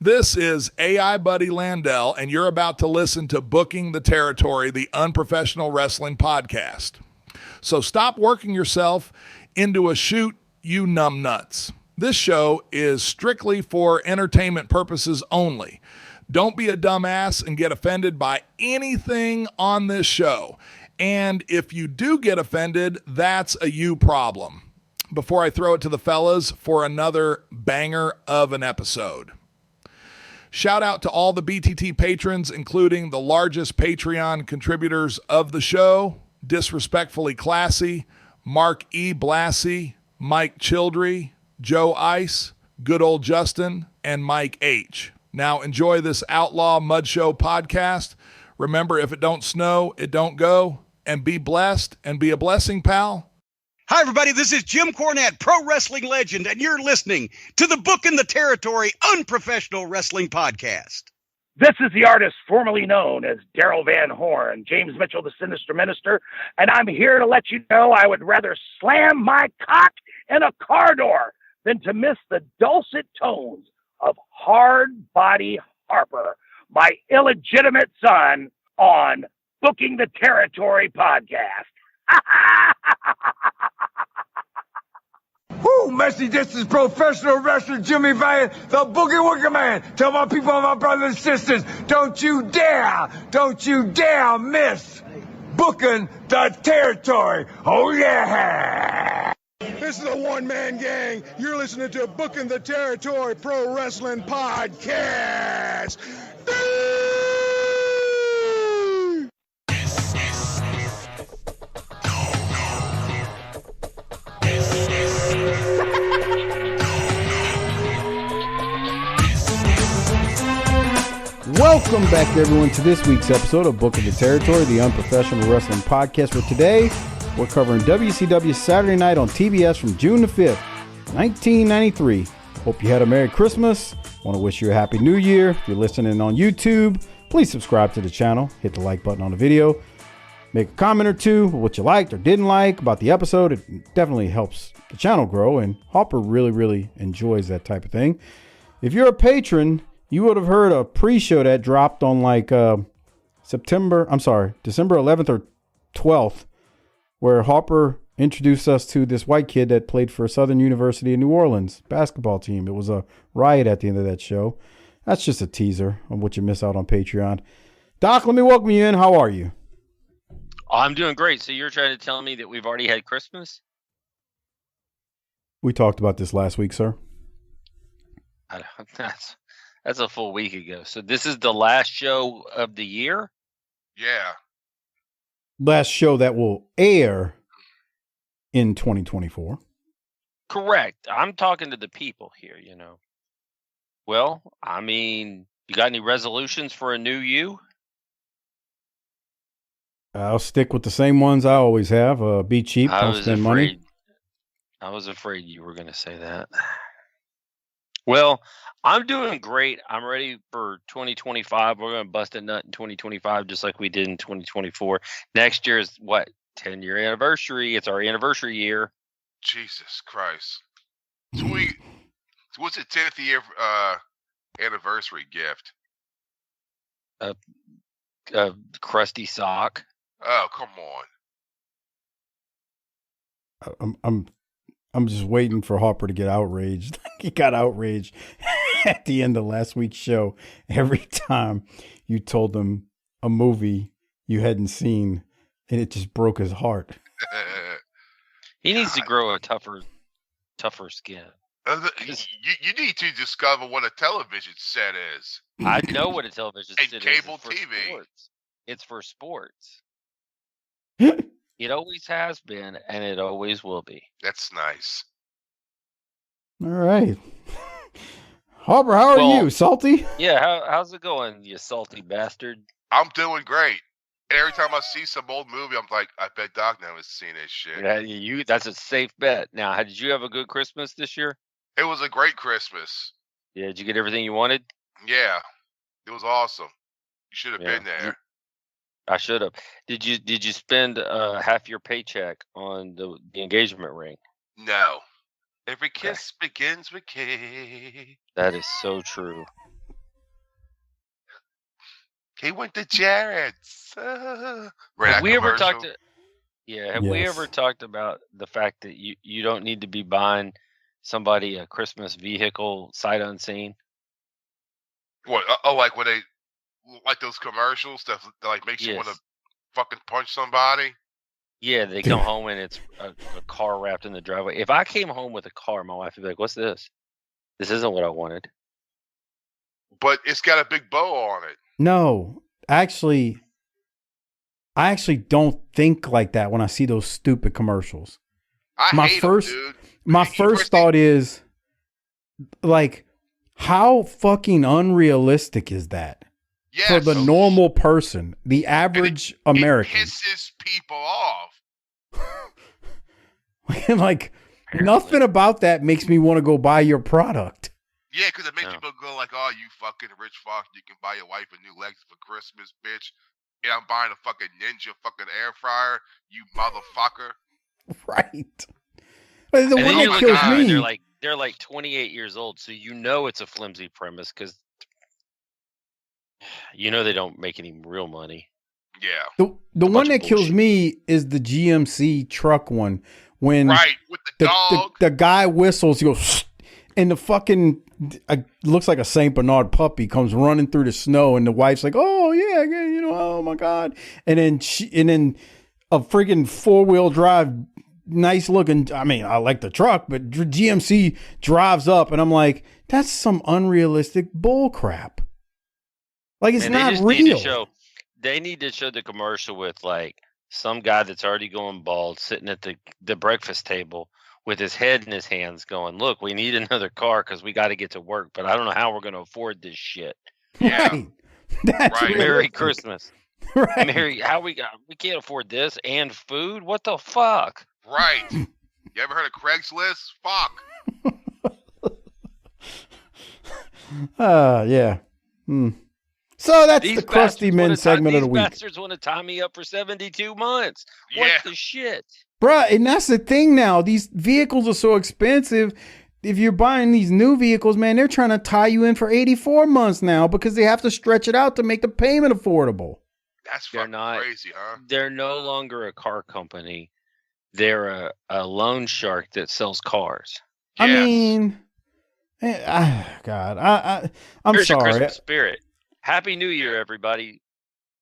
This is AI Buddy Landell, and you're about to listen to Booking the Territory, the unprofessional wrestling podcast. So stop working yourself into a shoot, you numbnuts. This show is strictly for entertainment purposes only. Don't be a dumbass and get offended by anything on this show. And if you do get offended, that's a you problem. Before I throw it to the fellas for another banger of an episode. Shout out to all the BTT patrons, including the largest Patreon contributors of the show, Disrespectfully Classy, Mark E. Blassie, Mike Childry, Joe Ice, Good Old Justin, and Mike H. Now enjoy this Outlaw Mud Show podcast. Remember, if it don't snow, it don't go. And be blessed and be a blessing, pal. Hi, everybody. This is Jim Cornette, pro wrestling legend, and you're listening to the Booking the Territory Unprofessional Wrestling Podcast. This is the artist formerly known as Daryl Van Horn, James Mitchell, the Sinister Minister, and I'm here to let you know I would rather slam my cock in a car door than to miss the dulcet tones of Hard Body Harper, my illegitimate son, on Booking the Territory podcast. Woo, Messi, this is professional wrestler Jimmy Valiant, the Boogie Woogie Man. Tell my people, my brothers and sisters, don't you dare miss Booking the Territory. Oh, yeah. This is a one-man gang. You're listening to Booking the Territory Pro Wrestling Podcast. Welcome back, everyone, to this week's episode of Booking the Territory, the unprofessional wrestling podcast, where today we're covering WCW Saturday Night on TBS from June the 5th, 1993. Hope you had a Merry Christmas. Want to wish you a Happy New Year. If you're listening on YouTube, please subscribe to the channel. Hit the like button on the video. Make a comment or two what you liked or didn't like about the episode. It definitely helps the channel grow, and Harper really enjoys that type of thing. If you're a patron, you would have heard a pre-show that dropped on December 11th or 12th, where Harper introduced us to this white kid that played for Southern University in New Orleans basketball team. It was a riot at the end of that show. That's just a teaser of what you miss out on Patreon. Doc, let me welcome you in. How are you? Oh, I'm doing great. So you're trying to tell me that we've already had Christmas? We talked about this last week, sir. That's a full week ago. So this is the last show of the year? Yeah. Last show that will air in 2024. Correct. I'm talking to the people here, you know. Well, I mean, you got any resolutions for a new you? I'll stick with the same ones I always have. Be cheap, don't spend money. I was afraid you were going to say that. Well, I'm doing great. I'm ready for 2025. We're going to bust a nut in 2025 just like we did in 2024. Next year is what? 10-year anniversary. It's our anniversary year. Jesus Christ. Sweet. What's the 10th year anniversary gift? A crusty sock. Oh, come on. I'm just waiting for Harper to get outraged. He got outraged at the end of last week's show every time you told him a movie you hadn't seen, and it just broke his heart. He needs to grow a tougher skin. You need to discover what a television set is. I know what a television set is. Cable TV. Sports. It's for sports. It always has been, and it always will be. That's nice. All right. Harper, how are you? Salty? Yeah, how's it going, you salty bastard? I'm doing great. Every time I see some old movie, I'm like, I bet Doc never seen this shit. Yeah, that's a safe bet. Now, did you have a good Christmas this year? It was a great Christmas. Yeah, did you get everything you wanted? Yeah, it was awesome. You should have been there. I should have. Did you spend half your paycheck on the engagement ring? No. Every kiss begins with K. That is so true. He went to Jared's. Have we ever talked about the fact that you don't need to be buying somebody a Christmas vehicle sight unseen? What? Like when they like those commercials that like makes you want to fucking punch somebody. Yeah, they come home and it's a car wrapped in the driveway. If I came home with a car, my wife would be like, "What's this? This isn't what I wanted." But it's got a big bow on it. No, actually, I actually don't think like that when I see those stupid commercials. I hate them, dude. My first thought is, like, how fucking unrealistic is that? Yeah, for the normal person, the average American. It pisses people off. Like, nothing about that makes me want to go buy your product. Yeah, because it makes people go like, "Oh, you fucking rich fuck, you can buy your wife a new Lex for Christmas, bitch. And I'm buying a fucking Ninja fucking air fryer, you motherfucker." Right. But the one that kills me, they're like 28 years old, so you know it's a flimsy premise because you know they don't make any real money. Yeah. The one that kills me is the GMC truck one. When with the dog. The guy whistles, he goes, and the fucking looks like a Saint Bernard puppy comes running through the snow, and the wife's like, "Oh yeah, you know, oh my god," and then a friggin' 4-wheel drive, nice looking. I mean, I like the truck, but GMC drives up, and I'm like, that's some unrealistic bull crap. Like, it's not real. They need to show the commercial with like some guy that's already going bald sitting at the breakfast table with his head in his hands going, "Look, we need another car because we got to get to work, but I don't know how we're going to afford this shit." Yeah. Right. That's right. Merry Christmas. Right. We can't afford this and food? What the fuck? Right. You ever heard of Craigslist? Fuck. Yeah. So that's the Crusty Men segment of the week. These bastards want to tie me up for 72 months. What the shit? Bruh, and that's the thing now. These vehicles are so expensive. If you're buying these new vehicles, man, they're trying to tie you in for 84 months now because they have to stretch it out to make the payment affordable. That's fucking crazy, huh? They're no longer a car company. They're a loan shark that sells cars. Yes. I mean, God, I'm Here's sorry. Your Christmas spirit. Happy New Year, everybody.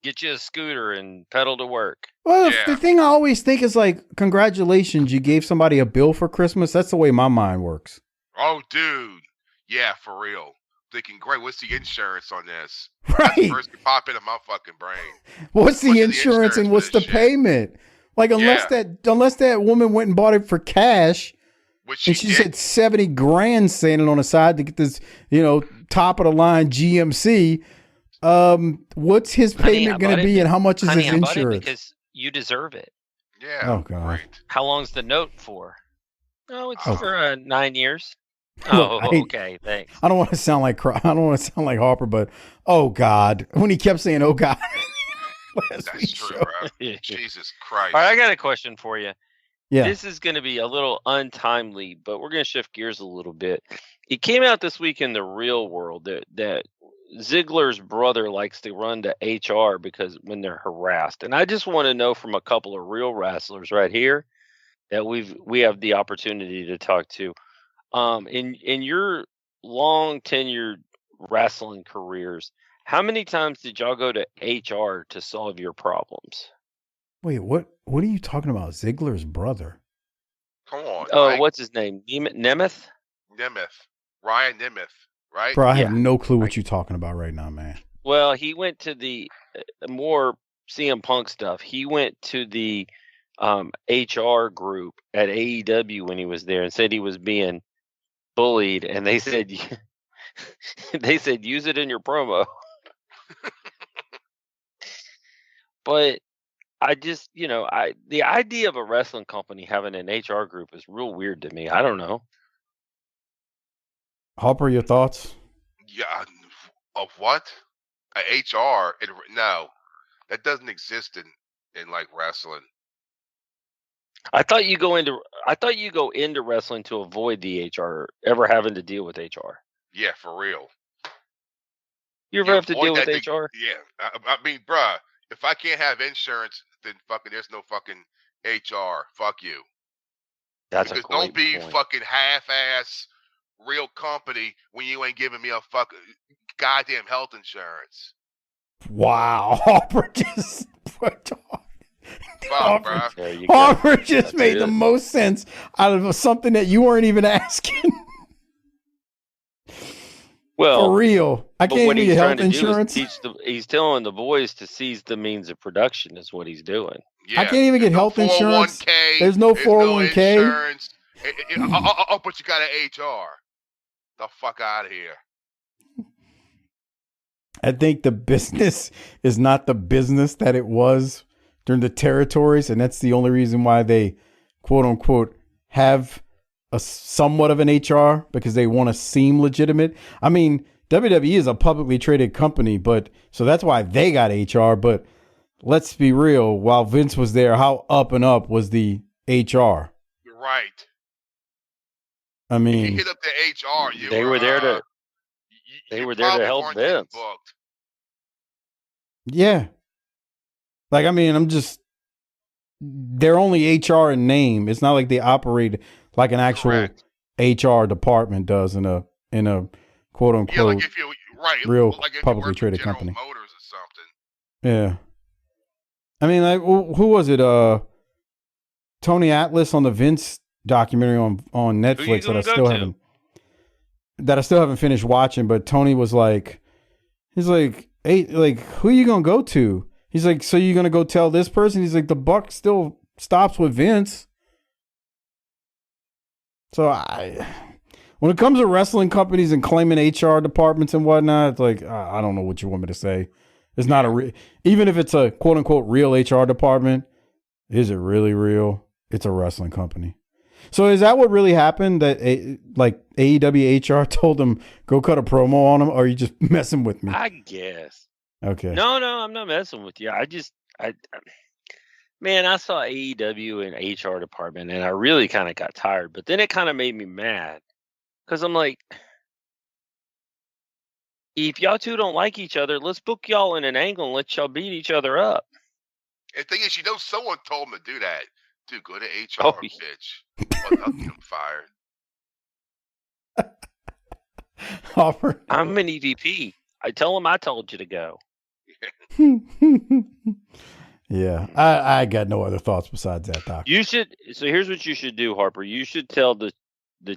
Get you a scooter and pedal to work. Well, the thing I always think is like, congratulations, you gave somebody a bill for Christmas. That's the way my mind works. Oh, dude. Yeah, for real. Thinking, great, what's the insurance on this? Right. That's the first thing pop into my fucking brain. What's the insurance and what's the payment? Like, unless that woman went and bought it for cash, and she said 70 grand standing on the side to get this, top of the line GMC. What's his payment going to be, and how much is his insurance? Because you deserve it. Yeah. Oh God. Right. How long's the note for? Oh, it's for 9 years. Oh, okay. Thanks. I don't want to sound like Harper, but oh God, when he kept saying "oh God," that's true, bro. Jesus Christ! All right, I got a question for you. Yeah, this is going to be a little untimely, but we're going to shift gears a little bit. It came out this week in the real world that Ziggler's brother likes to run to HR because when they're harassed, and I just want to know from a couple of real wrestlers right here that we have the opportunity to talk to. In your long tenured wrestling careers, how many times did y'all go to HR to solve your problems? Wait, what are you talking about? Ziggler's brother? Come on. Oh, what's his name? Nemeth? Ryan Nemeth, right? Bro, I have no clue what you're talking about right now, man. Well, he went to the more CM Punk stuff. He went to the HR group at AEW when he was there and said he was being bullied, and they said use it in your promo. But I just, the idea of a wrestling company having an HR group is real weird to me. I don't know. Harper, your thoughts? Yeah, of what? HR? No, that doesn't exist in like wrestling. I thought you go into wrestling to avoid the HR ever having to deal with HR. Yeah, for real. You ever have to deal with that HR? Yeah, I mean, bruh, if I can't have insurance, then fucking there's no fucking HR. Fuck you. That's Because a great don't be point. fucking half-ass real company when you ain't giving me a fucking goddamn health insurance. Wow, Harper just put on. Fuck, bruh. There you go. Harper just That's made it. the most sense out of something that you weren't even asking. Well, For real, I but can't what even he's get trying health to do insurance. is he's telling the boys to seize the means of production is what he's doing. Yeah, I can't even get there's health no insurance. 401k, There's no 401k. insurance. Oh, but you got an HR. The fuck out of here. I think the business is not the business that it was during the territories, and that's the only reason why they, quote unquote, have a somewhat of an HR, because they want to seem legitimate. I mean, WWE is a publicly traded company, but so that's why they got HR. But let's be real, while Vince was there, how up and up was the HR? You're right. I If you mean, hit up the HR, They were there to probably help weren't getting Vince. booked. yeah. Like, I mean, they're only HR in name. It's not like they operate like an actual Correct. HR department does in a quote unquote Yeah, like if you right, real like if publicly you work traded for General company. Motors or something. Yeah. I mean, like, who was it? Tony Atlas on the Vince documentary on Netflix that I still haven't finished watching. But Tony was like, he's like, hey, like, who are you gonna go to? He's like, so you're gonna go tell this person? He's like, the buck still stops with Vince. So when it comes to wrestling companies and claiming HR departments and whatnot, it's like, I don't know what you want me to say. It's not even if it's a quote unquote real HR department, is it really real? It's a wrestling company. So is that what really happened? That like AEW HR told them go cut a promo on them, or are you just messing with me? I guess. Okay. No, I'm not messing with you. Man, I saw AEW and HR department, and I really kind of got tired. But then it kind of made me mad because I'm like, if y'all two don't like each other, let's book y'all in an angle and let y'all beat each other up. And the thing is, someone told him to do that. Dude, go to HR, Oh, bitch. Well, I'll get him fired. Harper. I'm an EVP. I tell them I told you to go. Yeah, I got no other thoughts besides that, Doc. You should. So here's what you should do, Harper. You should tell the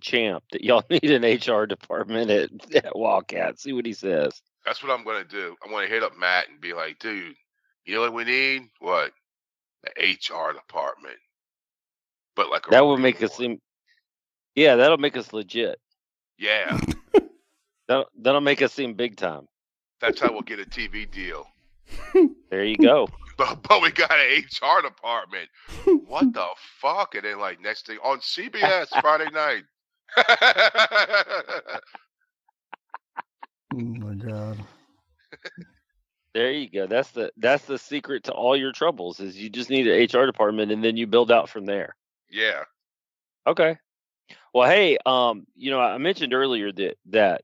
champ that y'all need an HR department at Wildcat. See what he says. That's what I'm going to do. I'm going to hit up Matt and be like, dude, you know what we need? What? The HR department. But like that would make us seem. Yeah, that'll make us legit. Yeah. That'll make us seem big time. That's how we'll get a TV deal. There you go. But we got an HR department. What the fuck? And then like next thing on CBS Friday night. Oh my God. There you go. That's the secret to all your troubles is you just need an HR department and then you build out from there. Yeah. Okay. Well, hey, I mentioned earlier that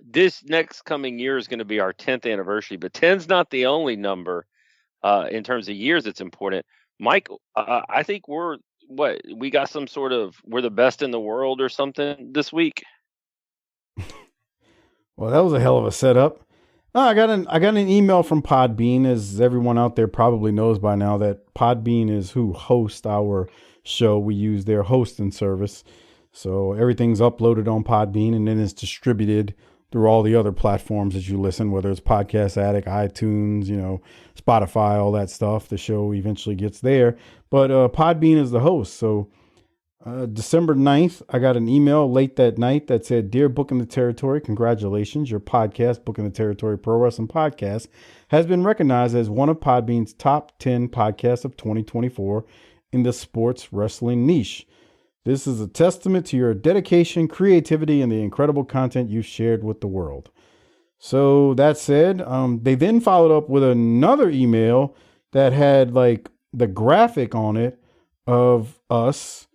this next coming year is going to be our 10th anniversary, but 10's not the only number in terms of years that's important. Mike, I think we're the best in the world or something this week. Well, that was a hell of a setup. I got an email from Podbean, as everyone out there probably knows by now that Podbean is who hosts our show. We use their hosting service. So everything's uploaded on Podbean and then it's distributed through all the other platforms that you listen, whether it's Podcast Addict, iTunes, Spotify, all that stuff. The show eventually gets there. But Podbean is the host. So December 9th, I got an email late that night that said, "Dear Book in the Territory, congratulations. Your podcast, Book in the Territory Pro Wrestling Podcast, has been recognized as one of Podbean's top 10 podcasts of 2024 in the sports wrestling niche. This is a testament to your dedication, creativity, and the incredible content you've shared with the world." So that said, they then followed up with another email that had like the graphic on it of us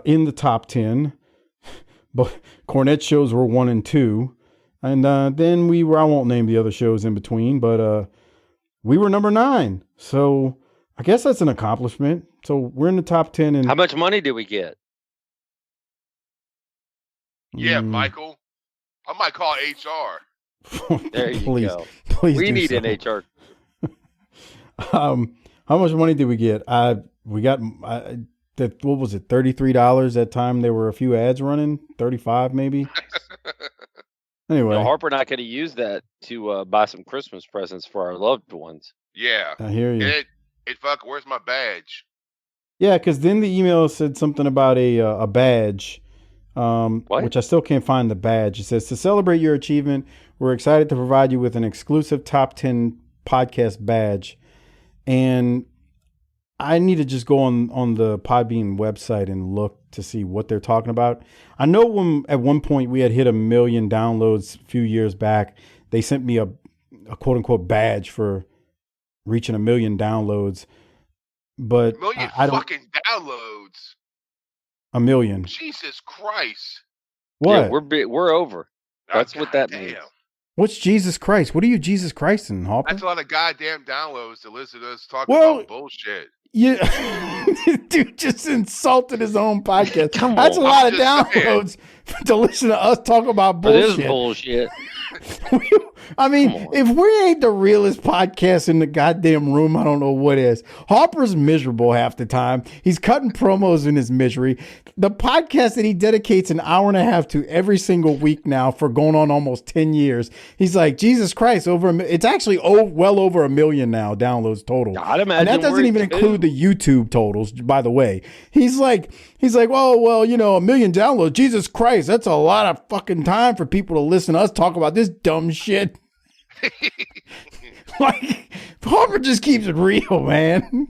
in the top 10, but Cornette shows were 1 and 2. And then I won't name the other shows in between, but we were number 9. So I guess that's an accomplishment. So we're in the top 10. And how much money did we get? Yeah, Michael. I might call HR. There you please, go. Please, we need so. an HR. How much money did we get? We got what was it? $33 that time. There were a few ads running. 35 maybe. Anyway, Harper and I could have used that to buy some Christmas presents for our loved ones. Yeah, I hear you. And it fuck. Where's my badge? Yeah, because then the email said something about a badge. Which I still can't find the badge. It says, to celebrate your achievement, we're excited to provide you with an exclusive top 10 podcast badge. And I need to just go on the Podbean website and look to see what they're talking about. I know at one point we had hit 1 million downloads a few years back. They sent me a quote unquote badge for reaching 1 million downloads. But I don't fucking downloads. 1 million. Jesus Christ. What? Yeah, we're over. That's what that means. What's Jesus Christ? What are you Jesus Christ in, Harper? That's a lot of goddamn downloads to listen to us talk about bullshit. Yeah, dude just insulted his own podcast. Come That's on. a lot of downloads to listen to us talk about bullshit. It is bullshit. I mean, if we ain't the realest podcast in the goddamn room, I don't know what is. Harper's miserable half the time. He's cutting promos in his misery. The podcast that he dedicates an hour and a half to every single week now for going on almost 10 years. He's like, Jesus Christ, it's actually well over 1 million now downloads total. I'd imagine and that doesn't even include the YouTube totals, by the way. He's like, well, 1 million downloads. Jesus Christ, that's a lot of fucking time for people to listen to us talk about this dumb shit. Like, Harper just keeps it real, man.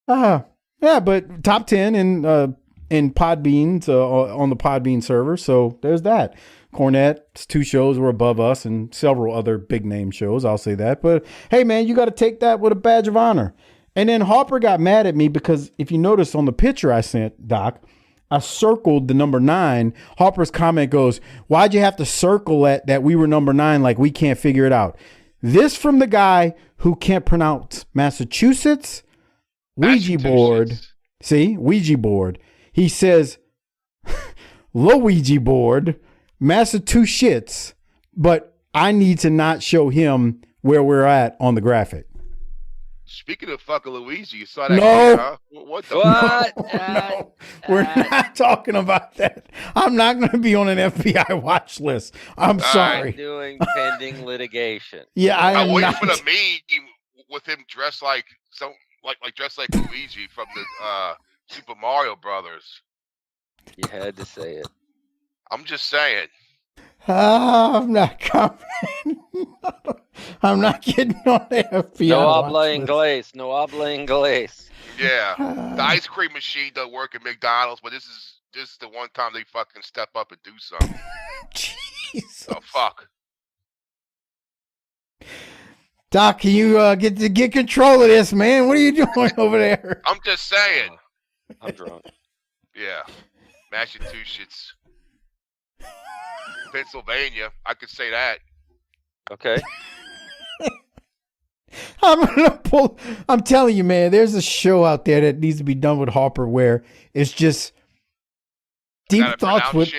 Yeah, but top 10 in Podbeans on the Podbean server. So there's that. Cornette's 2 shows were above us and several other big name shows. I'll say that. But hey, man, you got to take that with a badge of honor. And then Harper got mad at me because if you notice on the picture I sent, Doc, I circled the number 9. Harper's comment goes, why'd you have to circle that we were number 9 like we can't figure it out? This from the guy who can't pronounce Massachusetts. Ouija board. See? Ouija board. He says, Luigi board, Massachusetts, but I need to not show him where we're at on the graphic. Speaking of fucking Luigi, you saw that? No. Huh? What the fuck? No, we're not talking about that. I'm not going to be on an FBI watch list. I'm sorry. Doing pending litigation. Yeah, I'm waiting not. for the meme with him dressed like dressed like Luigi from the Super Mario Brothers. You had to say it. I'm just saying. I'm not coming. I'm not getting on the FBI. No habla inglés. No habla inglés. Yeah, the ice cream machine doesn't work at McDonald's, but this is the one time they fucking step up and do something. Jesus. Oh fuck. Doc, can you get control of this, man? What are you doing over there? I'm just saying. I'm drunk. Yeah, Massachusetts, Pennsylvania. I could say that. Okay. I'm telling you, man, there's a show out there that needs to be done with Harper where it's just deep thoughts with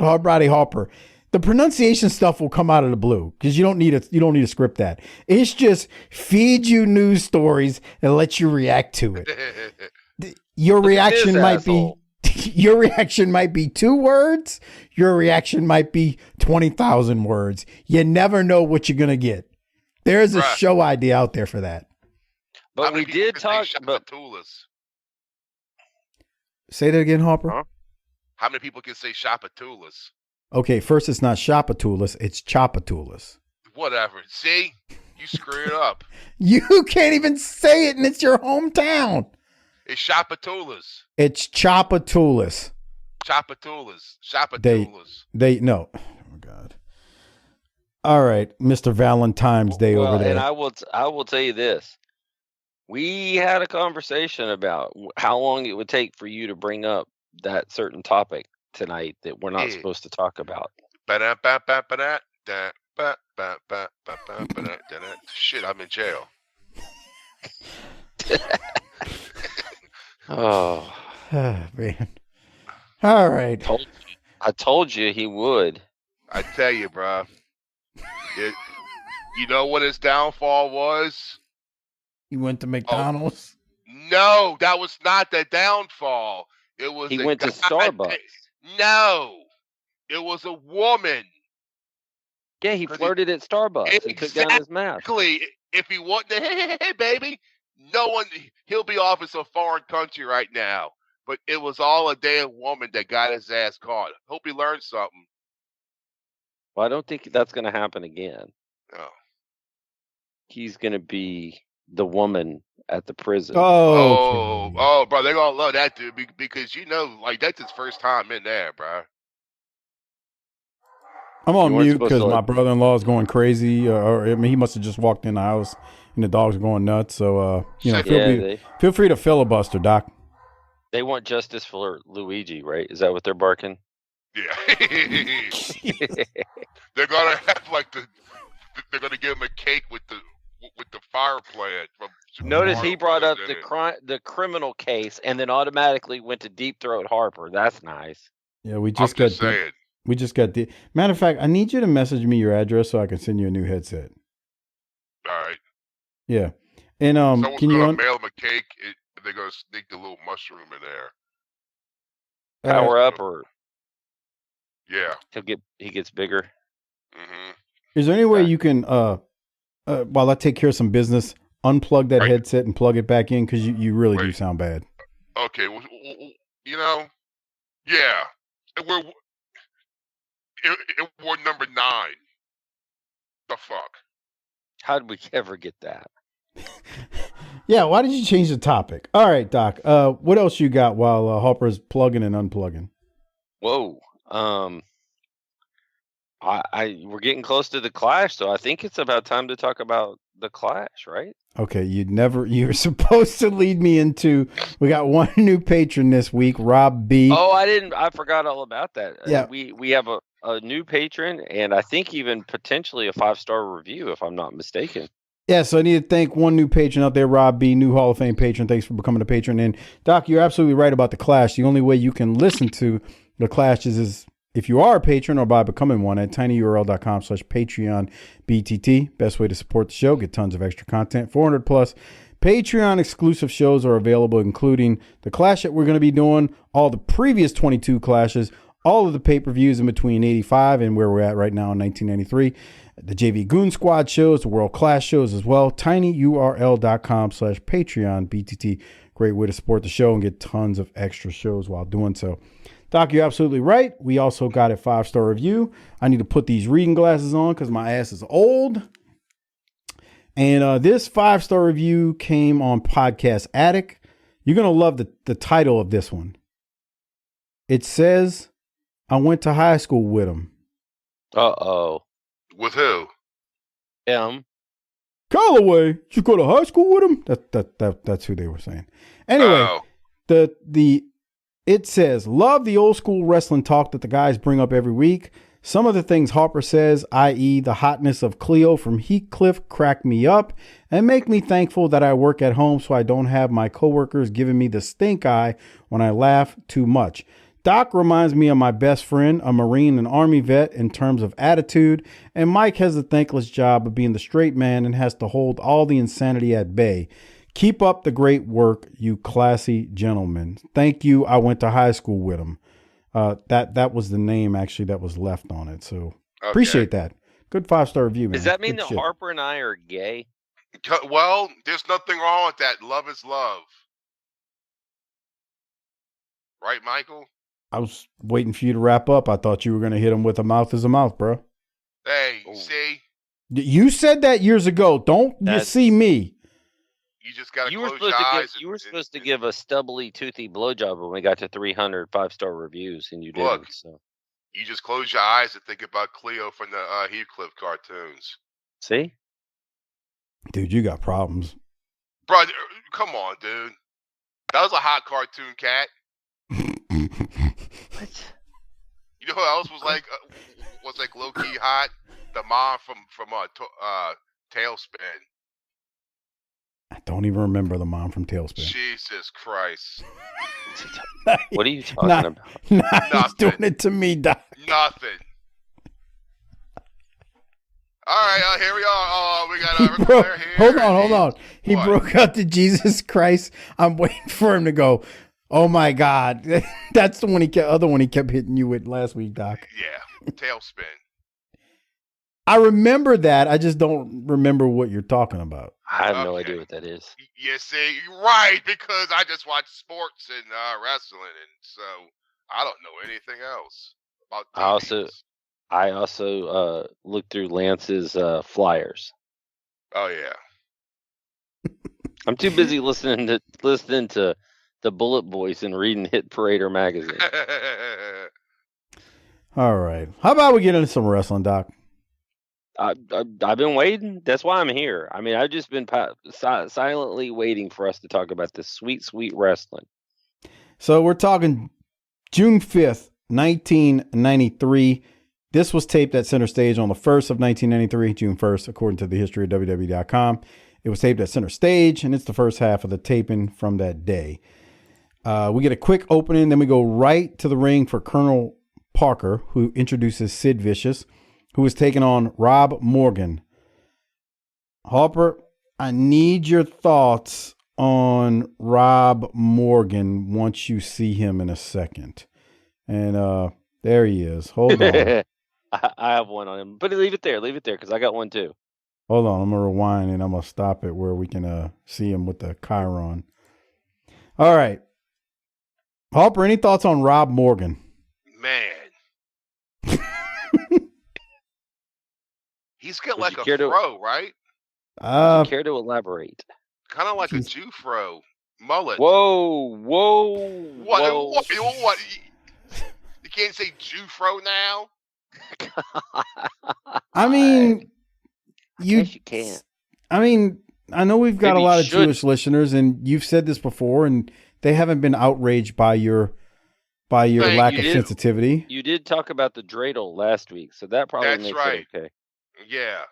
Harper. The pronunciation stuff will come out of the blue because you don't need to script that. It's just feed you news stories and let you react to it. Your reaction might be 2 words. Your reaction might be 20,000 words. You never know what you're gonna get. There's a show idea out there for that. But we did talk about Shapatulas. Say that again, Harper. Huh? How many people can say Shapatulas? Okay, first it's not Shapatulas, it's Chapatulas. Whatever. See? You screw it up. You can't even say it, and it's your hometown. It's Shapatulas. It's Chapatulas. Shapatulas. They no. Oh my God. All right, Mr. Valentine's Day over there. And I will tell you this. We had a conversation about how long it would take for you to bring up that certain topic. tonight that we're not supposed to talk about. Shit, I'm in jail. Oh man. All right. I told you he would. I tell you, bro. You know what his downfall was? He went to McDonald's. No, that was not the downfall. It was He went to Starbucks. No, it was a woman. Yeah, he flirted at Starbucks and took down his mask. Exactly. If he wasn't, hey, baby, no one, he'll be off in some foreign country right now. But it was all a damn woman that got his ass caught. Hope he learned something. Well, I don't think that's going to happen again. No. He's going to be the woman at the prison. Oh, bro, they're going to love that dude because, like, that's his first time in there, bro. I'm on mute because my brother-in-law is going crazy. He must have just walked in the house and the dogs are going nuts. So, feel free to filibuster, Doc. They want justice for Luigi, right? Is that what they're barking? Yeah. They're gonna have they're gonna give him a cake with the fire plant. Notice he brought up the criminal case and then automatically went to Deep Throat Harper. That's nice. Yeah, we just got the matter of fact. I need you to message me your address so I can send you a new headset. All right. Yeah, and someone's gonna mail him a cake. They're gonna sneak the little mushroom in there. Power up, or yeah, he gets bigger. Mm-hmm. Is there any way you can while I take care of some business, unplug that headset and plug it back in because you really do sound bad. Okay, yeah, we're number 9. The fuck? How did we ever get that? Yeah, why did you change the topic? All right, Doc. What else you got while Harper's plugging and unplugging? Whoa. We're getting close to the Clash, so I think it's about time to talk about the Clash, right? Okay, you're supposed to lead me into, we got one new patron this week, Rob B. Oh, I forgot all about that. Yeah. We have a new patron and I think even potentially a 5-star review, if I'm not mistaken. Yeah, so I need to thank one new patron out there, Rob B., new Hall of Fame patron. Thanks for becoming a patron. And Doc, you're absolutely right about the Clash. The only way you can listen to the Clash is if you are a patron or by becoming one at tinyurl.com/PatreonBTT. Best way to support the show, get tons of extra content. 400 plus Patreon exclusive shows are available, including the Clash that we're going to be doing, all the previous 22 Clashes, all of the pay-per-views in between 85 and where we're at right now in 1993. The JV Goon Squad shows, the World Class shows as well. tinyurl.com/PatreonBTT. Great way to support the show and get tons of extra shows while doing so. Doc, you're absolutely right. We also got a 5-star review. I need to put these reading glasses on because my ass is old. And this 5-star review came on Podcast Addict. You're going to love the title of this one. It says, I went to high school with him. Uh-oh. With who? M. Callaway. You go to high school with him? That's who they were saying. Anyway, it says, love the old school wrestling talk that the guys bring up every week. Some of the things Harper says, i.e. the hotness of Cleo from Heathcliff, crack me up and make me thankful that I work at home so I don't have my coworkers giving me the stink eye when I laugh too much. Doc reminds me of my best friend, a Marine and Army vet in terms of attitude, and Mike has the thankless job of being the straight man and has to hold all the insanity at bay. Keep up the great work, you classy gentlemen. Thank you. I went to high school with him. That was the name actually that was left on it. So appreciate that. Good 5-star review, man. Does that mean that Harper and I are gay? Well, there's nothing wrong with that. Love is love. Right, Michael? I was waiting for you to wrap up. I thought you were going to hit him with a mouth is a mouth, bro. Hey, see? You said that years ago. Don't you see me? You just got to close your eyes. You were supposed to give a stubbly, toothy blowjob when we got to 300 5-star reviews, and you didn't. Look, so. You just close your eyes and think about Cleo from the Heathcliff cartoons. See? Dude, you got problems. Bro, come on, dude. That was a hot cartoon cat. What? know who else was like low key hot? The mom from Tailspin. I don't even remember the mom from Tailspin. Jesus Christ! What are you talking about? He's doing it to me, Doc. Nothing. All right, here we are. We got Ric Flair here. Hold on. He broke out to Jesus Christ. I'm waiting for him to go, oh my God. That's the other one he kept hitting you with last week, Doc. Yeah, Tailspin. I remember that. I just don't remember what you're talking about. I have no idea what that is. You see, right, because I just watch sports and wrestling, and so I don't know anything else about TVs. I also looked through Lance's flyers. Oh yeah. I'm too busy listening to the Bullet Boys and reading Hit Parader magazine. All right. How about we get into some wrestling, Doc? I've been waiting. That's why I'm here. I mean, I've just been silently waiting for us to talk about this sweet, sweet wrestling. So we're talking June 5th, 1993. This was taped at Center Stage on the 1st of 1993, June 1st, according to the history of WWE.com. It was taped at Center Stage, and it's the first half of the taping from that day. We get a quick opening, then we go right to the ring for Colonel Parker, who introduces Sid Vicious, who is taking on Rob Morgan. Harper, I need your thoughts on Rob Morgan once you see him in a second. And there he is. Hold on. I have one on him, but leave it there because I got one too. Hold on, I'm going to rewind and I'm going to stop it where we can see him with the Chiron. All right. Harper, any thoughts on Rob Morgan? Man. He's got like a fro, right? Would you care to elaborate? Kind of like a Jew fro. Mullet. Whoa. What? You can't say Jew fro now? I mean, I guess you can't. I mean, I know we've got a lot of Jewish listeners, and you've said this before, and they haven't been outraged by your lack of sensitivity. You did talk about the dreidel last week, so that probably makes it okay. Yeah,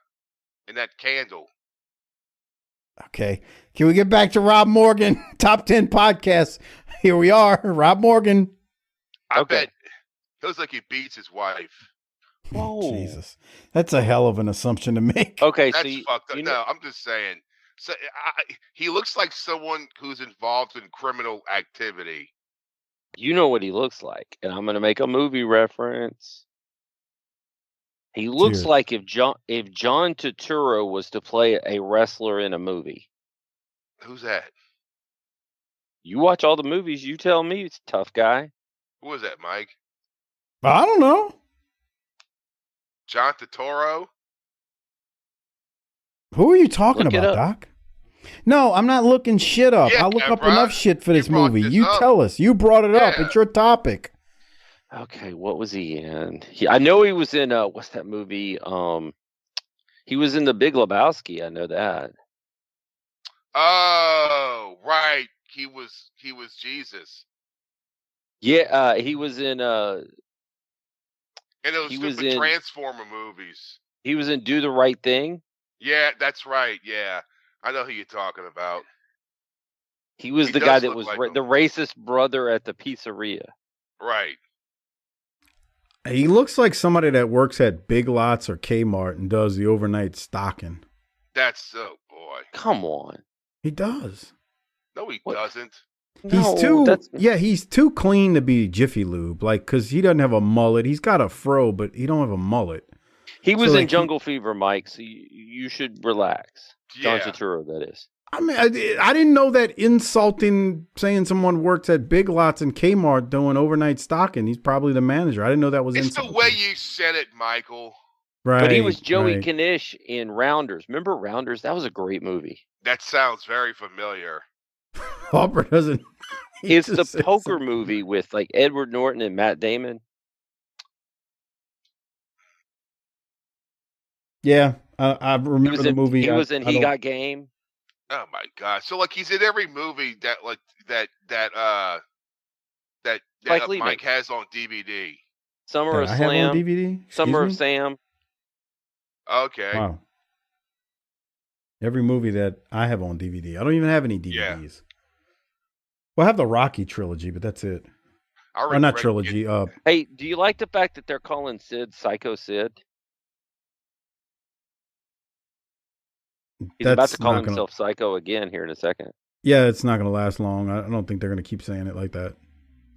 and that candle. Okay, can we get back to Rob Morgan? Top 10 podcasts. Here we are, Rob Morgan. I bet it looks like he beats his wife. Whoa, Jesus, that's a hell of an assumption to make. Okay, that's fucked up. No, I'm just saying. So he looks like someone who's involved in criminal activity. You know what he looks like, and I'm going to make a movie reference. He looks like if John Turturro was to play a wrestler in a movie. Who's that? You watch all the movies. You tell me, it's a tough guy. Who is that, Mike? I don't know. John Turturro? Who are you talking about, Doc? No, I'm not looking shit up. Yeah, I'll look up enough shit for this movie. You tell us. You brought it up. It's your topic. Okay, what was he in? I know he was in what's that movie? He was in The Big Lebowski. I know that. Oh, right. He was Jesus. Yeah, he was in and those stupid Transformer movies. He was in Do the Right Thing. Yeah, that's right. Yeah, I know who you're talking about. He was the guy that was the racist brother at the pizzeria. Right. He looks like somebody that works at Big Lots or Kmart and does the overnight stocking. That's so, boy. Come on. He does. No, he doesn't. He's too clean to be Jiffy Lube, because he doesn't have a mullet. He's got a fro, but he don't have a mullet. He was in Jungle Fever, Mike, so you should relax. Yeah. John Turturro, that is. I mean, I didn't know that insulting saying someone works at Big Lots and Kmart doing overnight stocking. He's probably the manager. I didn't know that was insulting. It's the way you said it, Michael. Right. But he was Joey Knish in Rounders. Remember Rounders? That was a great movie. That sounds very familiar. Harper doesn't. It's the poker movie with Edward Norton and Matt Damon. Yeah, I remember the movie. He was in He Got Game. Oh my God! So he's in every movie that Mike has on DVD. Summer of I have on Slam, DVD. Summer of Excuse me? Sam. Okay. Wow. Every movie that I have on DVD. I don't even have any DVDs. Yeah. Well, I have the Rocky trilogy, but that's it. Or not trilogy. Hey, do you like the fact that they're calling Sid Psycho Sid? He's about to call himself Psycho again here in a second. Yeah, it's not going to last long. I don't think they're going to keep saying it like that.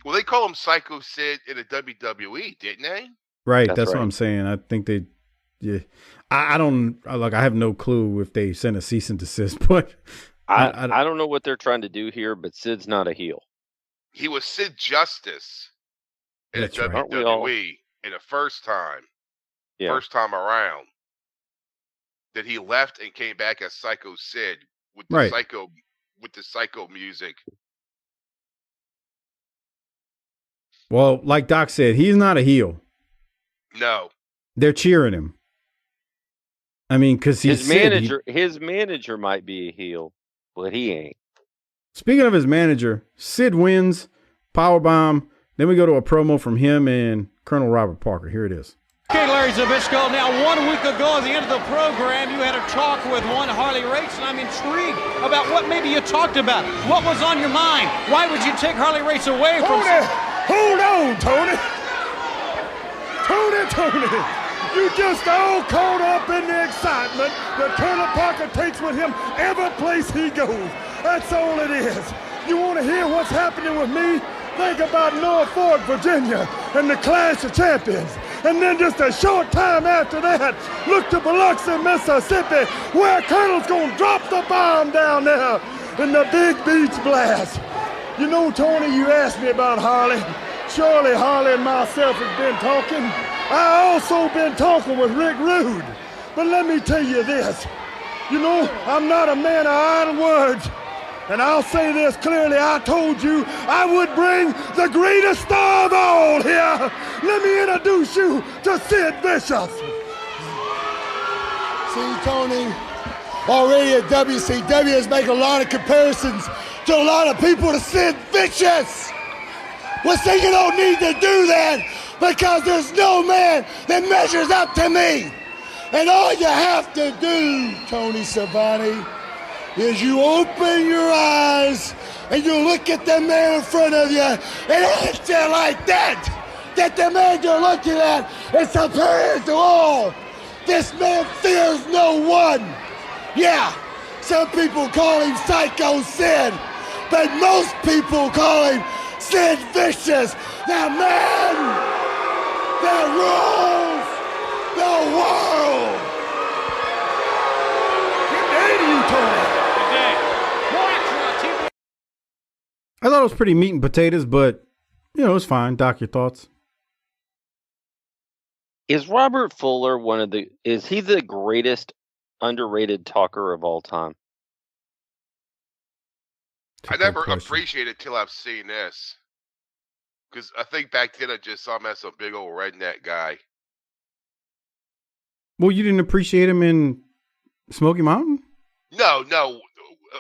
Well, they call him Psycho Sid in the WWE, didn't they? Right. That's what I'm saying. I think they. Yeah. I have no clue if they send a cease and desist, but I don't know what they're trying to do here, but Sid's not a heel. He was Sid Justice in the WWE in the first time. Yeah. First time around. That he left and came back as Psycho Sid with the psycho music. Well, like Doc said, he's not a heel. No. They're cheering him. I mean, because his manager might be a heel, but he ain't. Speaking of his manager, Sid wins, powerbomb. Then we go to a promo from him and Colonel Robert Parker. Here it is. Okay, Larry Zbyszko, now 1 week ago at the end of the program, you had a talk with one Harley Race, and I'm intrigued about what maybe you talked about. What was on your mind? Why would you take Harley Race away from... Hold on, Tony. Tony. You just all caught up in the excitement that Colonel Parker takes with him every place he goes. That's all it is. You want to hear what's happening with me? Think about Norfolk, Virginia, and the Clash of Champions. And then just a short time after that, look to Biloxi, Mississippi, where Colonel's going to drop the bomb down there in the Big Beach Blast. You know, Tony, you asked me about Harley. Surely Harley and myself have been talking. I also been talking with Rick Rude. But let me tell you this. You know, I'm not a man of idle words. And I'll say this clearly, I told you I would bring the greatest star of all here. Let me introduce you to Sid Vicious. See, Tony, already at WCW is making a lot of comparisons to a lot of people to Sid Vicious. Well, see, you don't need to do that because there's no man that measures up to me. And all you have to do, Tony Schiavone, is you open your eyes and you look at the man in front of you and it's like that the man you're looking at is superior to all. This man fears no one. Yeah, some people call him Psycho Sid, but most people call him Sid Vicious, the man that rules the world. Good day to you, Tony. I thought it was pretty meat and potatoes, but, you know, it's fine. Doc, your thoughts? Is Robert Fuller is he the greatest underrated talker of all time? I never appreciated it till I've seen this. Because I think back then I just saw him as a big old redneck guy. Well, you didn't appreciate him in Smoky Mountain? No.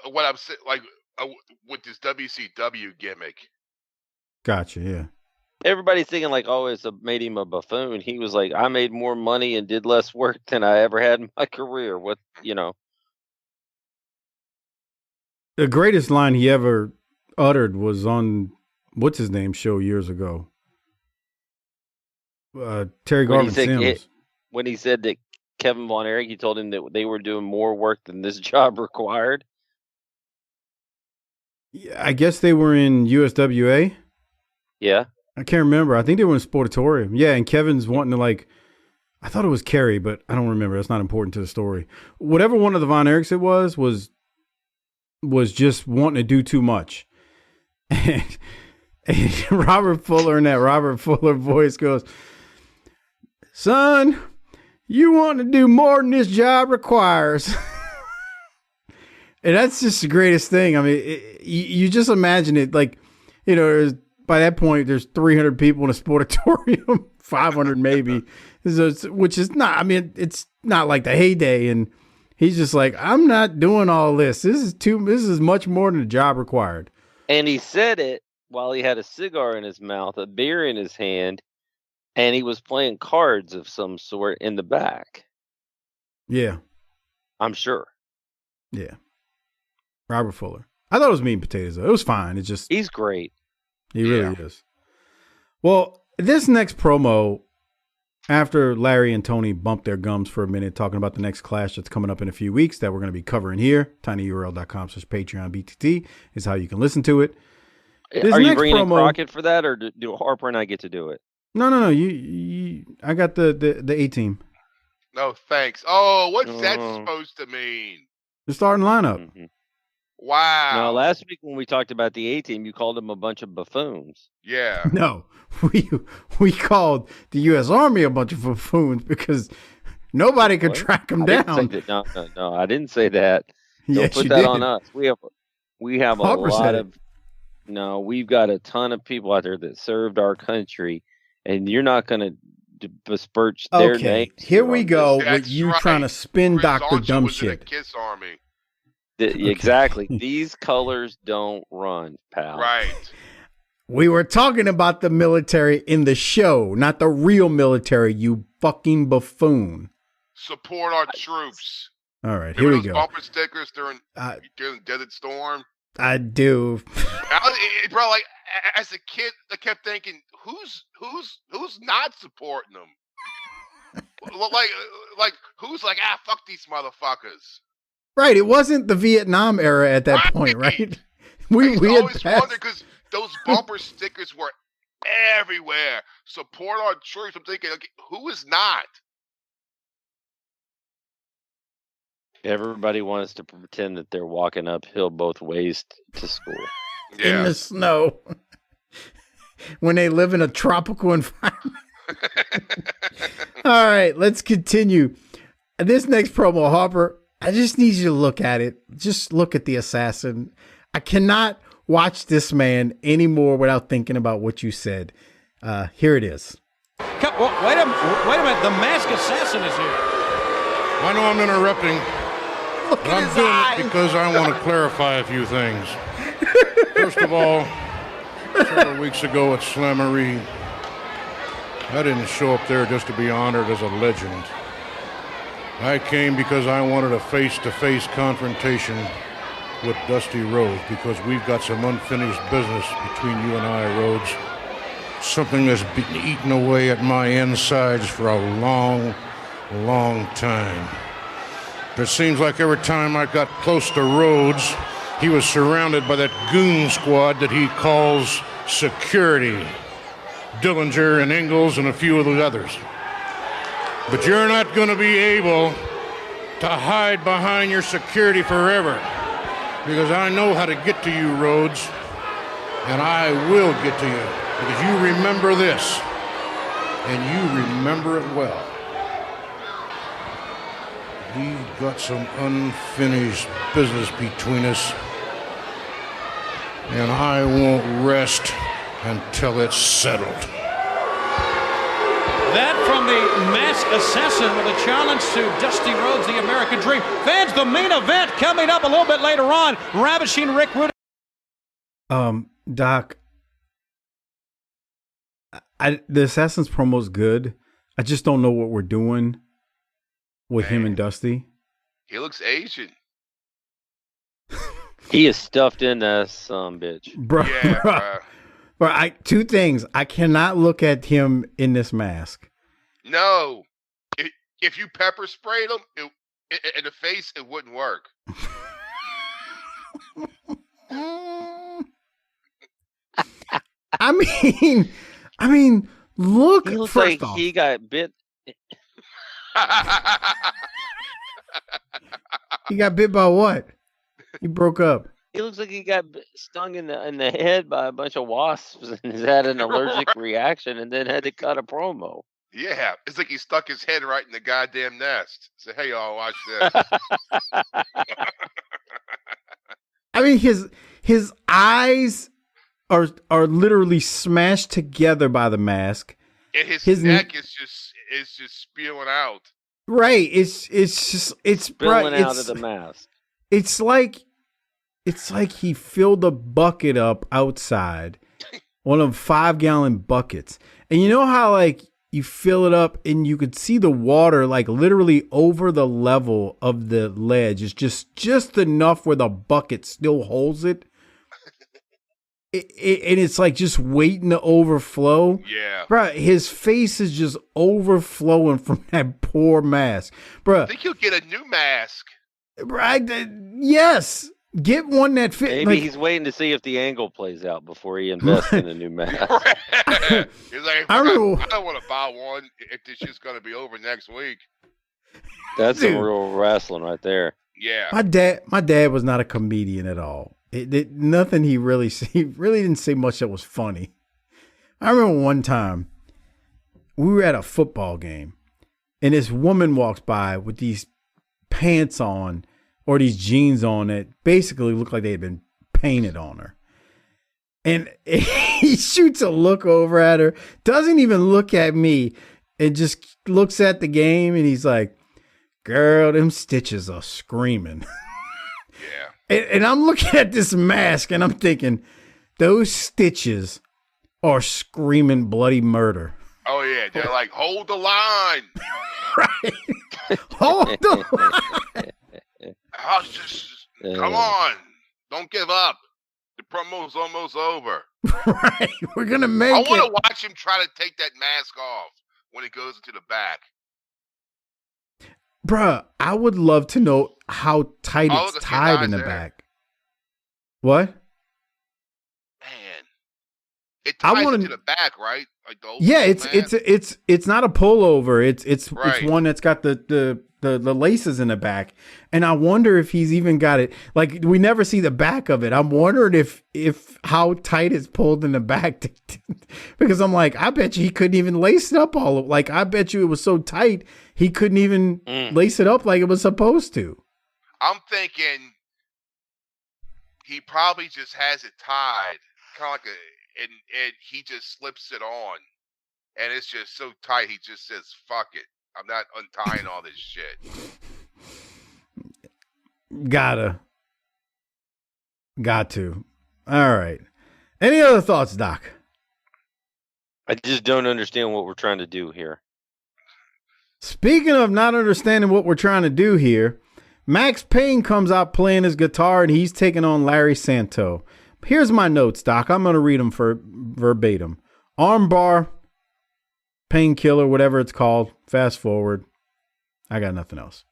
What I'm saying, like, with this WCW gimmick. Gotcha, yeah. Everybody's thinking like, oh, it's made him a buffoon. He was like, I made more money and did less work than I ever had in my career. What, you know? The greatest line he ever uttered was on what's his name show years ago. Terry Garvin Sims. When he said that Kevin Von Erich, he told him that they were doing more work than this job required. Yeah, I guess they were in USWA. Yeah. I can't remember. I think they were in Sportatorium. Yeah, and Kevin's wanting to like, I thought it was Kerry, but I don't remember. That's not important to the story. Whatever one of the Von Erichs it was just wanting to do too much. And Robert Fuller in that Robert Fuller voice goes, son, you want to do more than this job requires. And that's just the greatest thing. I mean, you just imagine it like, you know, by that point, there's 300 people in a sportatorium, 500 maybe, which is not, I mean, it's not like the heyday. And he's just like, I'm not doing all this. This is much more than the job required. And he said it while he had a cigar in his mouth, a beer in his hand, And he was playing cards of some sort in the back. Yeah. I'm sure. Yeah. Robert Fuller. I thought it was meat and potatoes, though. It was fine. It's just. He's great. He really is. Well, this next promo, after Larry and Tony bumped their gums for a minute talking about the next clash that's coming up in a few weeks that we're going to be covering here, tinyurl.com/Patreon is how you can listen to it. Are you bringing in Crockett for that, or do Harper and I get to do it? No. You I got the A-team. No, thanks. Oh, what's that supposed to mean? The starting lineup. Mm-hmm. Wow. No, last week when we talked about the A-team, you called them a bunch of buffoons. Yeah. No, we called the U.S. Army a bunch of buffoons because nobody could track them down. No, I didn't say that. Yes, Don't put that on us. We have a lot of. No, we've got a ton of people out there that served our country, and you're not going to besmirch their names. Here we go with you trying to spin doctor dumb shit. Kiss Army. Exactly. These colors don't run, pal. Right. We were talking about the military in the show, not the real military, you fucking buffoon. Support our troops. All right, Remember here we those go. Bumper stickers during Desert Storm? I do. Bro, like as a kid, I kept thinking, who's not supporting them? like who's like, fuck these motherfuckers? Right, it wasn't the Vietnam era at that point, right? We always had wondered because those bumper stickers were everywhere. Support our troops. I'm thinking, okay, who is not? Everybody wants to pretend that they're walking uphill both ways to school. In the snow. When they live in a tropical environment. All right, let's continue. This next promo, Harper, I just need you to look at it. Just look at the assassin. I cannot watch this man anymore without thinking about what you said. Here it is. Wait a minute. The masked assassin is here. I know I'm interrupting. Look but I'm doing it because I want to clarify a few things. First of all, several weeks ago at Slamboree, I didn't show up there just to be honored as a legend. I came because I wanted a face-to-face confrontation with Dusty Rhodes because we've got some unfinished business between you and I, Rhodes. Something that's been eating away at my insides for a long, long time. It seems like every time I got close to Rhodes, he was surrounded by that goon squad that he calls security. Dillinger and Ingalls and a few of the others. But you're not going to be able to hide behind your security forever. Because I know how to get to you, Rhodes. And I will get to you. Because you remember this. And you remember it well. We've got some unfinished business between us. And I won't rest until it's settled. That from the masked assassin with a challenge to Dusty Rhodes, the American Dream. Fans, the main event coming up a little bit later on. Ravishing Rick Rude. Doc, the Assassin's promo's good. I just don't know what we're doing with him and Dusty. He looks Asian. He is stuffed in that bitch. Bro, two things. I cannot look at him in this mask. No. If you pepper sprayed him in the face, it wouldn't work. I mean, look. He looks first like off, he got bit. He got bit by what? He broke up. He looks like he got stung in the head by a bunch of wasps and has had an allergic reaction and then had to cut a promo. Yeah, it's like he stuck his head right in the goddamn nest. Say, hey, y'all, watch this. I mean, his eyes are literally smashed together by the mask. And his neck is just spewing out. Right. It's spilling out of the mask. It's like he filled a bucket up outside, one of them 5-gallon buckets. And you know how like you fill it up, and you could see the water like literally over the level of the ledge. It's just enough where the bucket still holds it. And it's like just waiting to overflow. Yeah. Bruh, his face is just overflowing from that poor mask. Bruh. I think he'll get a new mask. Right? Yes. Get one that fits. Maybe he's waiting to see if the angle plays out before he invests in a new mask. He's like, I don't want to buy one if this shit's going to be over next week. That's some real wrestling right there. Yeah. My dad was not a comedian at all. Nothing he really didn't say much that was funny. I remember one time we were at a football game and this woman walks by with these pants on or these jeans on that basically looked like they had been painted on her. And he shoots a look over at her, doesn't even look at me, and just looks at the game, and he's like, "Girl, them stitches are screaming." Yeah. And I'm looking at this mask, and I'm thinking, those stitches are screaming bloody murder. Oh, yeah. They're like, hold the line. Right. Hold the line. Come on. Don't give up. The promo's almost over. Right. We're going to make I want to watch him try to take that mask off when it goes into the back. Bruh, I would love to know how tight it's tied in the back. What? Man. It ties into the back, right? Like the it's not a pullover. It's one that's got the laces in the back. And I wonder if he's even got it. Like, we never see the back of it. I'm wondering if how tight it's pulled in the back. Because I'm like, I bet you he couldn't even lace it up all. Like, I bet you it was so tight he couldn't even lace it up like it was supposed to. I'm thinking he probably just has it tied, kind of like and he just slips it on, and it's just so tight. He just says, "Fuck it, I'm not untying all this shit." Got to. All right. Any other thoughts, Doc? I just don't understand what we're trying to do here. Speaking of not understanding what we're trying to do here, Max Payne comes out playing his guitar, and he's taking on Larry Santo. Here's my notes, Doc. I'm going to read them for verbatim. Armbar, painkiller, whatever it's called. Fast forward. I got nothing else.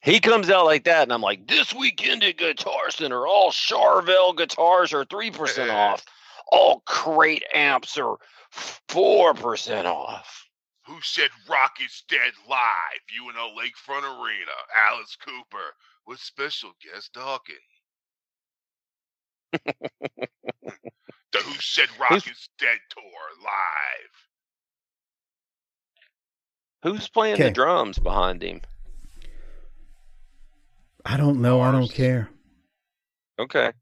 He comes out like that, and I'm like, this weekend at Guitar Center, all Charvel guitars are 3% off. All Crate amps are 4% off. Who said Rock is Dead live? UNO Lakefront Arena. Alice Cooper with special guest Dawkins. The Who Said Rock is Dead tour live. Who's playing the drums behind him? I don't know. I don't care. Okay.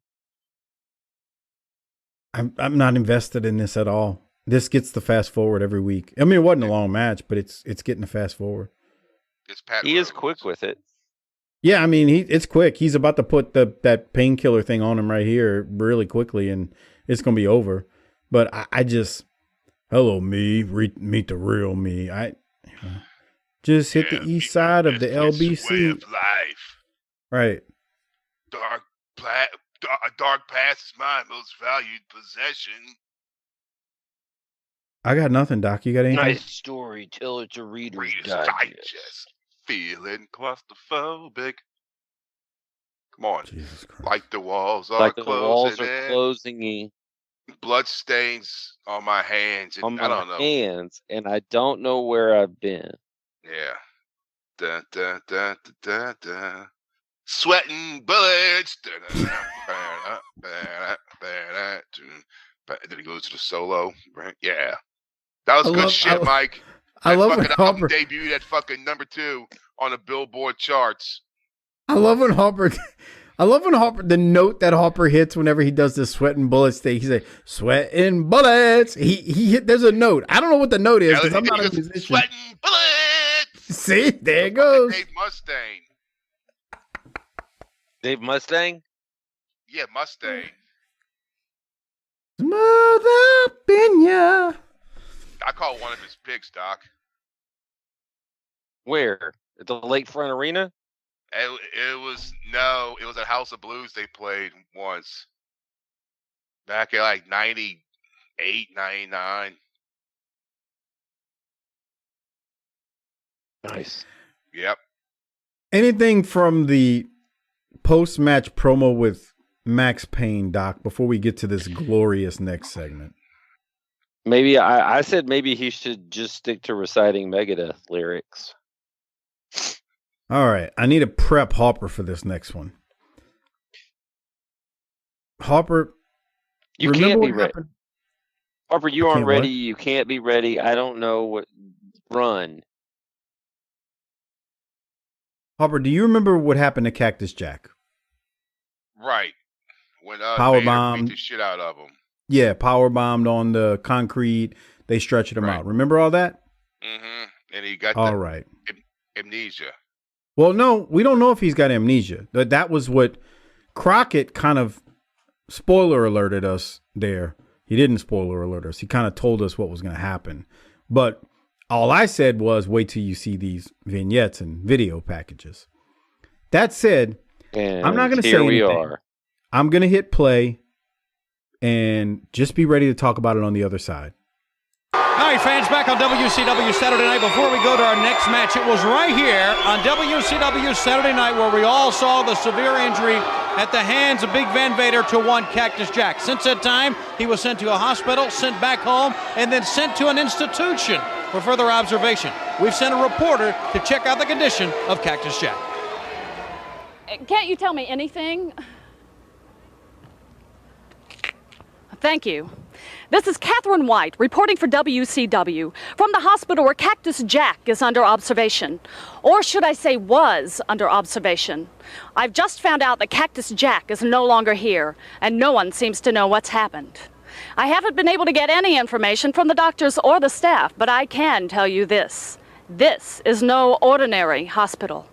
I'm not invested in this at all. This gets the fast forward every week. I mean, it wasn't a long match, but it's getting the fast forward. He is quick with it. Yeah, I mean, it's quick. He's about to put that painkiller thing on him right here really quickly, and it's going to be over. But I just, hello, me, meet the real me. I just hit the east side of the LBC. Way of life. Right. A dark past is my most valued possession. I got nothing, Doc. You got anything? Nice story. Tell it to Reader's Digest. Feeling claustrophobic. Come on. Jesus Christ. Like the walls are like the closing walls are in. closing in. Blood stains on my hands. And On I don't my know. hands, and I don't know where I've been. Yeah. Da, da, da, da, da, da. Sweating bullets. Da, da, da, then he goes to the solo. Right? Yeah. That was good shit, Mike. I love when Harper debuted at fucking number 2 on the Billboard charts. I love when Harper, the note that Harper hits whenever he does the sweating bullets thing. He's like, sweating bullets. He hit, there's a note. I don't know what the note is because I'm not a musician. Sweating bullets. See, there it goes. Dave Mustaine. Dave Mustang? Yeah, Mustaine. Smooth up in ya. I caught one of his pigs, Doc. Where? At the Lakefront Arena? It was at House of Blues they played once. Back in like 98, 99. Nice. Yep. Anything from the post-match promo with Max Payne, Doc, before we get to this glorious next segment? Maybe I said maybe he should just stick to reciting Megadeth lyrics. All right. I need to prep Harper for this next one. Harper, You can't be what ready. happened? Harper, you aren't Can't ready. what? You can't be ready. I don't know what. Run. Harper, do you remember what happened to Cactus Jack? Right. When Power Vader bomb. beat the shit out of him. Yeah, power bombed on the concrete. They stretched him out. Remember all that? Mm-hmm. And he got All right. amnesia. Well, no, we don't know if he's got amnesia. That was what Crockett kind of spoiler alerted us there. He didn't spoiler alert us. He kind of told us what was going to happen. But all I said was wait till you see these vignettes and video packages. That said, And I'm not going to say here we anything. are. I'm going to hit play and just be ready to talk about it on the other side. All right, fans, back on WCW Saturday Night. Before we go to our next match, it was right here on WCW Saturday Night where we all saw the severe injury at the hands of Big Van Vader to one Cactus Jack. Since that time, he was sent to a hospital, sent back home, and then sent to an institution for further observation. We've sent a reporter to check out the condition of Cactus Jack. Can't you tell me anything? Thank you. This is Catherine White reporting for WCW from the hospital where Cactus Jack is under observation. Or should I say was under observation. I've just found out that Cactus Jack is no longer here, and no one seems to know what's happened. I haven't been able to get any information from the doctors or the staff, but I can tell you this. This is no ordinary hospital.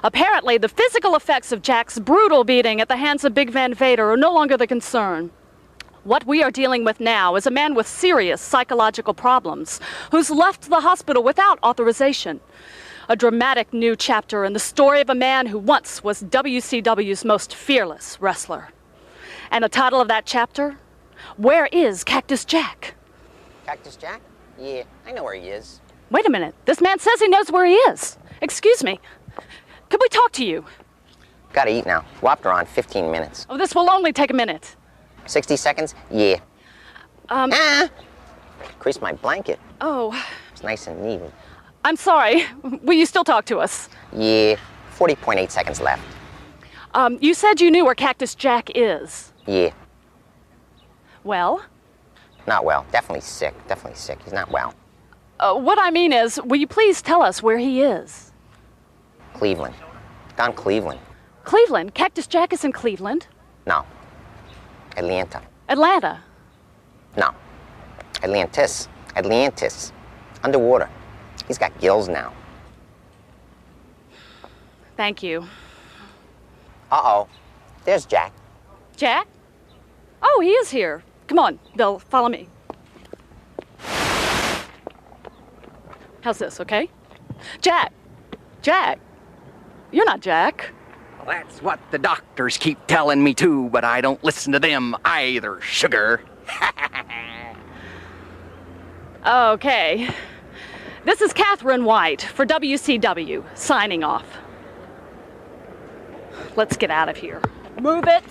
Apparently, the physical effects of Jack's brutal beating at the hands of Big Van Vader are no longer the concern. What we are dealing with now is a man with serious psychological problems who's left the hospital without authorization. A dramatic new chapter in the story of a man who once was WCW's most fearless wrestler. And the title of that chapter? Where is Cactus Jack? Cactus Jack? Yeah, I know where he is. Wait a minute. This man says he knows where he is. Excuse me. Could we talk to you? Gotta eat now. Whopped around 15 minutes. Oh, this will only take a minute. 60 seconds? Yeah. Crease my blanket. Oh. It's nice and neat. I'm sorry. Will you still talk to us? Yeah, 40.8 seconds left. You said you knew where Cactus Jack is. Yeah. Well? Not well. Definitely sick. Definitely sick. He's not well. What I mean is, will you please tell us where he is? Cleveland. Down Cleveland. Cleveland? Cactus Jack is in Cleveland? No. Atlanta. Atlanta? No. Atlantis. Atlantis. Underwater. He's got gills now. Thank you. Uh-oh. There's Jack. Jack? Oh, he is here. Come on, Bill, follow me. How's this, okay? Jack! Jack! You're not Jack. That's what the doctors keep telling me too, but I don't listen to them either, sugar. Okay. This is Catherine White for WCW, signing off. Let's get out of here. Move it!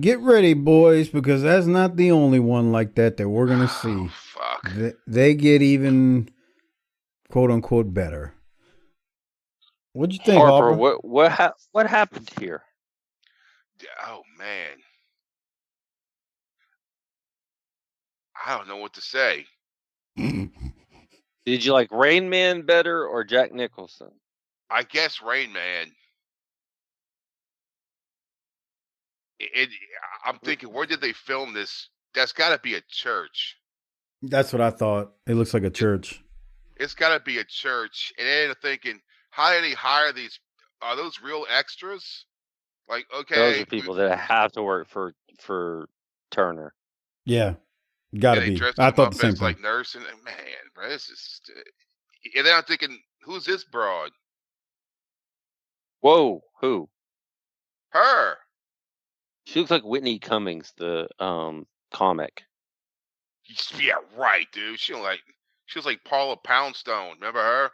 Get ready, boys, because that's not the only one like that we're going to see. Fuck. They get even, quote unquote, better. What'd you think, Harper? Harper? What happened here? Oh man, I don't know what to say. Did you like Rain Man better or Jack Nicholson? I guess Rain Man. I'm thinking, where did they film this? That's got to be a church. That's what I thought. It looks like a church. It's got to be a church. And then I'm thinking, how did he hire these? Are those real extras? Like, okay, Those are people that have to work for Turner. Yeah. Gotta and they be. dressed I him thought up the same as thing. like nurse, and man, bro, this is. And then I'm thinking, who's this broad? Whoa, who? Her. She looks like Whitney Cummings, the comic. Yeah, right, dude. She was like Paula Poundstone. Remember her?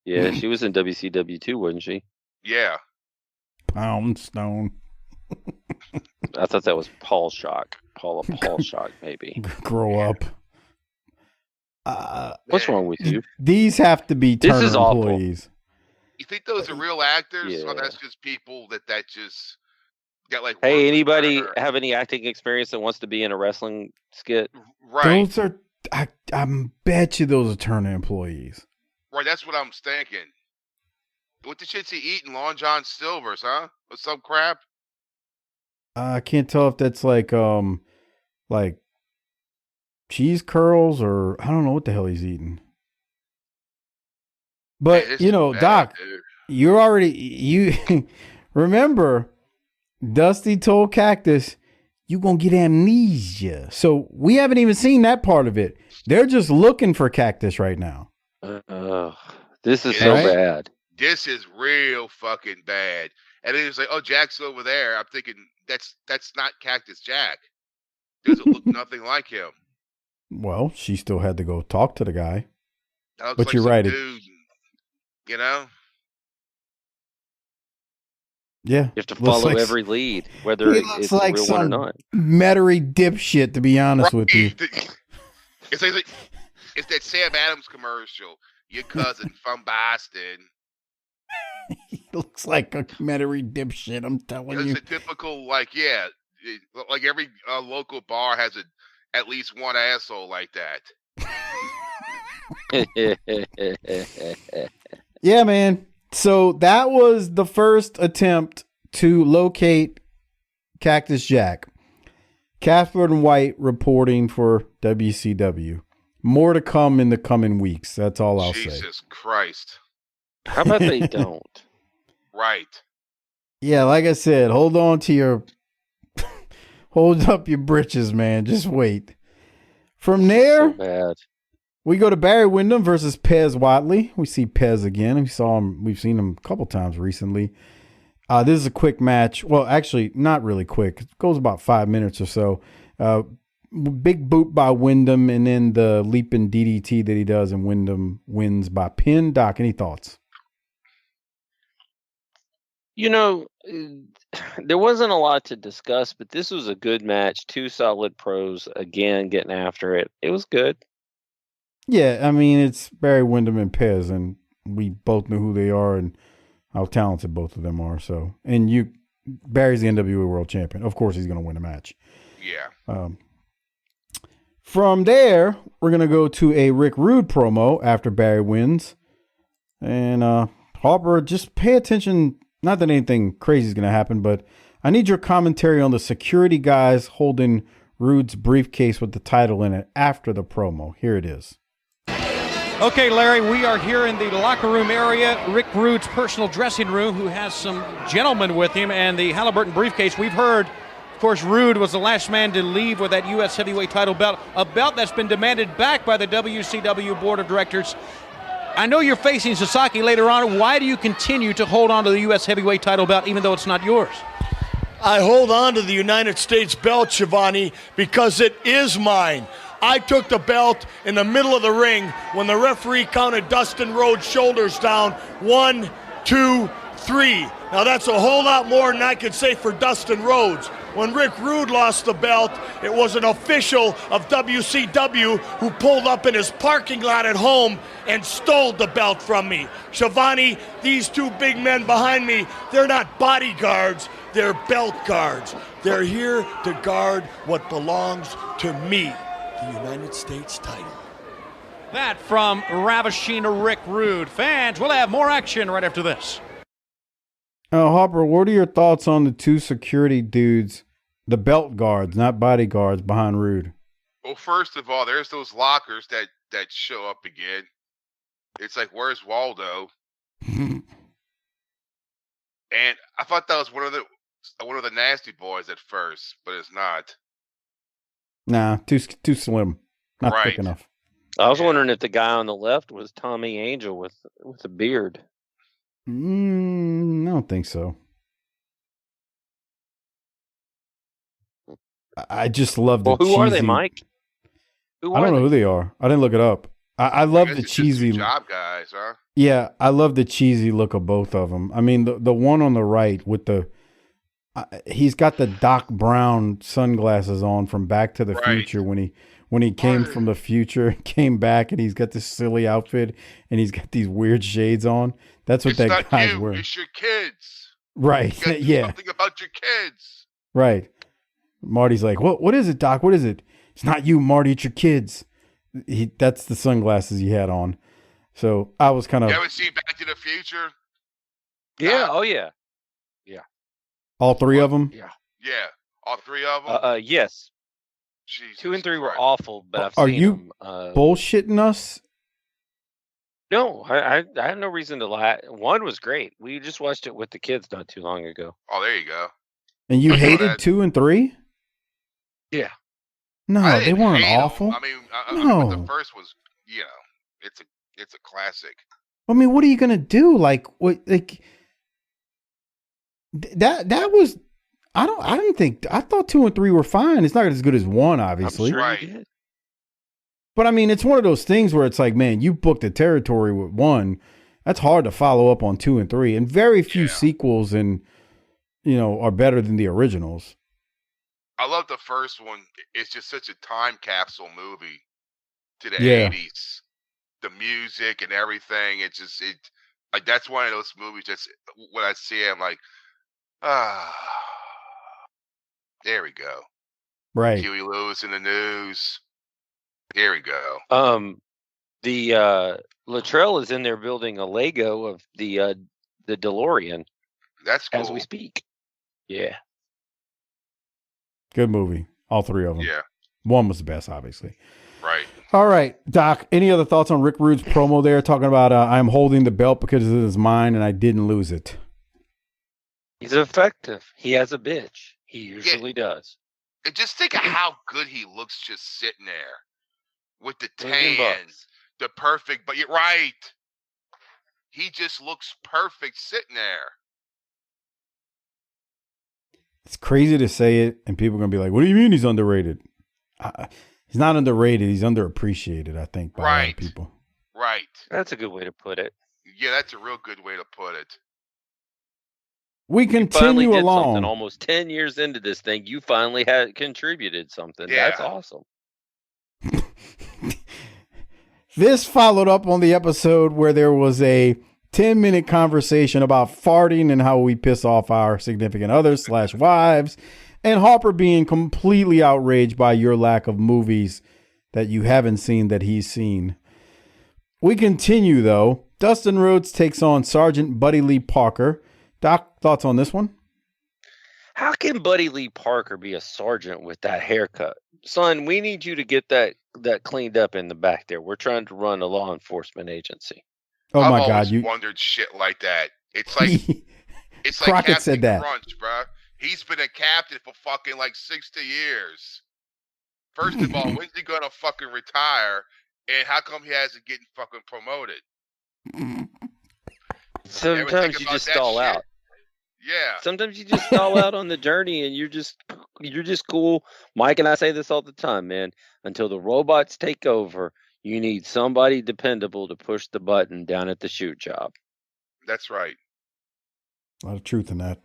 Yeah, she was in WCW too, wasn't she? Yeah. Poundstone. I thought that was Paul Shock. Paula Paul Shock, maybe. Grow up. What's wrong with you? These have to be This Turner is awful. employees. You think those are real actors, Yeah. or that's just people that just got like? Hey, work with anybody her? have any acting experience that wants to be in a wrestling skit? Right. Those are, I bet you those are Turner employees. Right, that's what I'm thinking. What the shit's he eating? Long John Silver's, huh? Or some crap? I can't tell if that's like cheese curls or I don't know what the hell he's eating. But Man, this you is know, bad, Doc, dude. you remember Dusty told Cactus, you gonna get amnesia. So we haven't even seen that part of it. They're just looking for Cactus right now. This is so bad. This is real fucking bad. And then it's like, oh, Jack's over there. I'm thinking that's not Cactus Jack. Doesn't look nothing like him. Well, she still had to go talk to the guy. That looks But like you're some right. dude, you know? Yeah. You have to looks follow like- every lead, whether he it's looks a like real one or some not. Metairie dipshit, to be honest with you. It's like it's that Sam Adams commercial. Your cousin from Boston. He looks like a Metairie dipshit, I'm telling you. It's a typical, like, like every local bar has at least one asshole like that. Yeah, man. So that was the first attempt to locate Cactus Jack. Catherine White reporting for WCW. More to come in the coming weeks. That's all I'll say. Jesus Christ. How about they don't? Right. Yeah, like I said, hold on to your hold up your britches, man. Just wait. From there, So bad. we go to Barry Windham versus Pez Watley. We see Pez again. We've seen him a couple times recently. This is a quick match. Well, actually, not really quick. It goes about 5 minutes or so. Big boot by Windham, and then the leaping DDT that he does, and Windham wins by pin. Doc, any thoughts? You know, there wasn't a lot to discuss, but this was a good match. Two solid pros, again, getting after it. It was good. Yeah, I mean, it's Barry Windham and Pez, and we both know who they are and how talented both of them are. So, and Barry's the NWA World Champion. Of course, he's going to win a match. Yeah. From there, we're going to go to a Rick Rude promo after Barry wins. And Harper, just pay attention. Not that anything crazy is going to happen, but I need your commentary on the security guys holding Rude's briefcase with the title in it after the promo. Here it is. Okay, Larry, we are here in the locker room area, Rick Rude's personal dressing room, who has some gentlemen with him, and the Halliburton briefcase. We've heard, of course, Rude was the last man to leave with that U.S. heavyweight title belt, a belt that's been demanded back by the WCW Board of Directors. I know you're facing Sasaki later on. Why do you continue to hold on to the U.S. heavyweight title belt even though it's not yours? I hold on to the United States belt, Shivani, because it is mine. I took the belt in the middle of the ring when the referee counted Dustin Rhodes' shoulders down. 1, 2, 3. Now that's a whole lot more than I could say for Dustin Rhodes. When Rick Rude lost the belt, it was an official of WCW who pulled up in his parking lot at home and stole the belt from me. Shivani, these two big men behind me, they're not bodyguards, they're belt guards. They're here to guard what belongs to me, the United States title. That from ravishing Rick Rude. Fans, we'll have more action right after this. Harper, what are your thoughts on the two security dudes, the belt guards, not bodyguards, behind Rude? Well, first of all, there's those lockers that show up again. It's like, where's Waldo? And I thought that was one of the nasty boys at first, but it's not. Nah, too slim. Not Right. thick enough. I was wondering if the guy on the left was Tommy Angel with a beard. I don't think so. I just love the Well, who cheesy. are they, Mike? I don't know who they are. I didn't look it up. I love the It's just cheesy. two job guys, huh? Yeah, I love the cheesy look of both of them. I mean, the one on the right with the he's got the Doc Brown sunglasses on from Back to the Future when he came from the future, came back, and he's got this silly outfit and he's got these weird shades on. That's what that guy's wearing. It's your kids. Right. You gotta do Yeah. something about your kids. Right. Marty's like, what is it, Doc? What is it? It's not you, Marty. It's your kids. That's the sunglasses he had on. So I was kind of. You ever seen Back to the Future? Yeah. Oh yeah. Yeah. All three of them. Yeah. Yeah. All three of them. Yes. Jesus 2 and 3 were Christ. awful, but I've Are seen you them. bullshitting us? No, I have no reason to lie. 1 was great. We just watched it with the kids not too long ago. Oh, there you go. And you I know hated that. 2 and 3? Yeah. No, I they didn't weren't hate 'em. awful. I mean, No. the first was, it's a classic. I mean, what are you gonna do? Like, what? Like that was. I didn't think. I thought 2 and 3 were fine. It's not as good as 1, obviously. I'm sure Right. you did. But I mean, it's one of those things where it's like, man, you booked the territory with 1. That's hard to follow up on 2 and 3, and very few sequels are better than the originals. I love the first one. It's just such a time capsule movie to the 80s. The music and everything. It's just like that's one of those movies that's when I see it, I'm like, there we go. Right. Huey Lewis in the news. Here we go. The Luttrell is in there building a Lego of the DeLorean. That's cool. As we speak. Yeah. Good movie. All 3 of them. Yeah. 1 was the best, obviously. Right. All right, Doc, any other thoughts on Rick Rude's promo there talking about I'm holding the belt because it is mine and I didn't lose it? He's effective. He has a bitch. He usually does. And just think of how good he looks just sitting there with the $1 million tan, bucks. the perfect, but you're right. He just looks perfect sitting there. It's crazy to say it, and people are going to be like, what do you mean he's underrated? He's not underrated. He's underappreciated, I think, by a lot of people. Right. That's a good way to put it. Yeah, that's a real good way to put it. We Finally continue did along. something almost 10 years into this thing. You finally had contributed something. Yeah. That's awesome. This followed up on the episode where there was a 10-minute conversation about farting and how we piss off our significant others / wives, and Harper being completely outraged by your lack of movies that you haven't seen that he's seen. We continue, though. Dustin Rhodes takes on Sergeant Buddy Lee Parker. Doc, thoughts on this one? How can Buddy Lee Parker be a sergeant with that haircut? Son, we need you to get that cleaned up in the back there. We're trying to run a law enforcement agency. Oh I've my God! always You wondered shit like that. It's like it's like Crockett Captain said that. Crunch, bro. He's been a captain for fucking like 60 years. First of all, when's he gonna fucking retire? And how come he hasn't getting fucking promoted? Sometimes you just stall out. Yeah. Sometimes you just stall out on the journey, and you're just cool. Mike and I say this all the time, man. Until the robots take over, you need somebody dependable to push the button down at the shoot job. That's right. A lot of truth in that.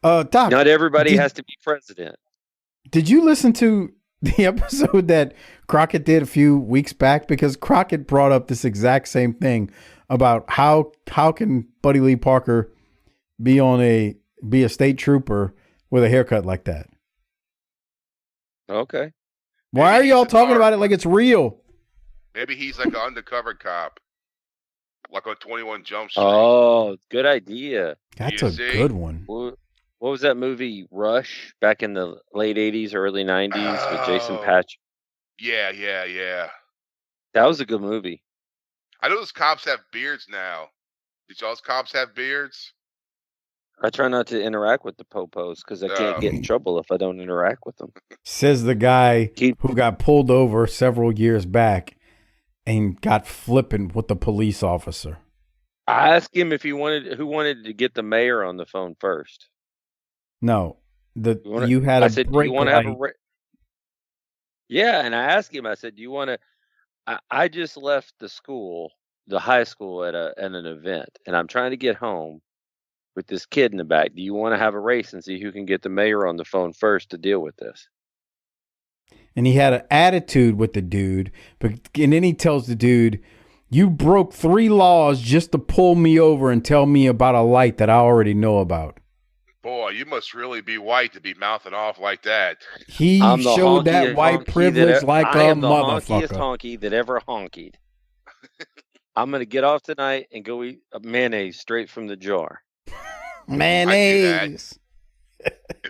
Doc, not everybody has to be president. Did you listen to the episode that Crockett did a few weeks back? Because Crockett brought up this exact same thing about how can Buddy Lee Parker be a state trooper with a haircut like that? Okay. Why are y'all talking about it like it's real? Maybe he's like an undercover cop, like on 21 Jump Street. Oh, good idea. That's a good one. What was that movie, Rush, back in the late 80s, early 90s with Jason Patch? Yeah. That was a good movie. I know those cops have beards now. Did y'all's cops have beards? I try not to interact with the popos because I can't get in trouble if I don't interact with them. Says the guy who got pulled over several years back and got flippant with the police officer. I asked him if who wanted to get the mayor on the phone first. No, you had a brake light. Yeah, and I asked him. I said, "Do you want to?" I just left the high school at an event, and I'm trying to get home with this kid in the back. Do you want to have a race and see who can get the mayor on the phone first to deal with this? And he had an attitude with the dude, and then he tells the dude, "You broke 3 laws just to pull me over and tell me about a light that I already know about." Boy, you must really be white to be mouthing off like that. He showed that white privilege like a motherfucker. I am the honkiest honky that ever honkied. I'm going to get off tonight and go eat a mayonnaise straight from the jar. Mayonnaise.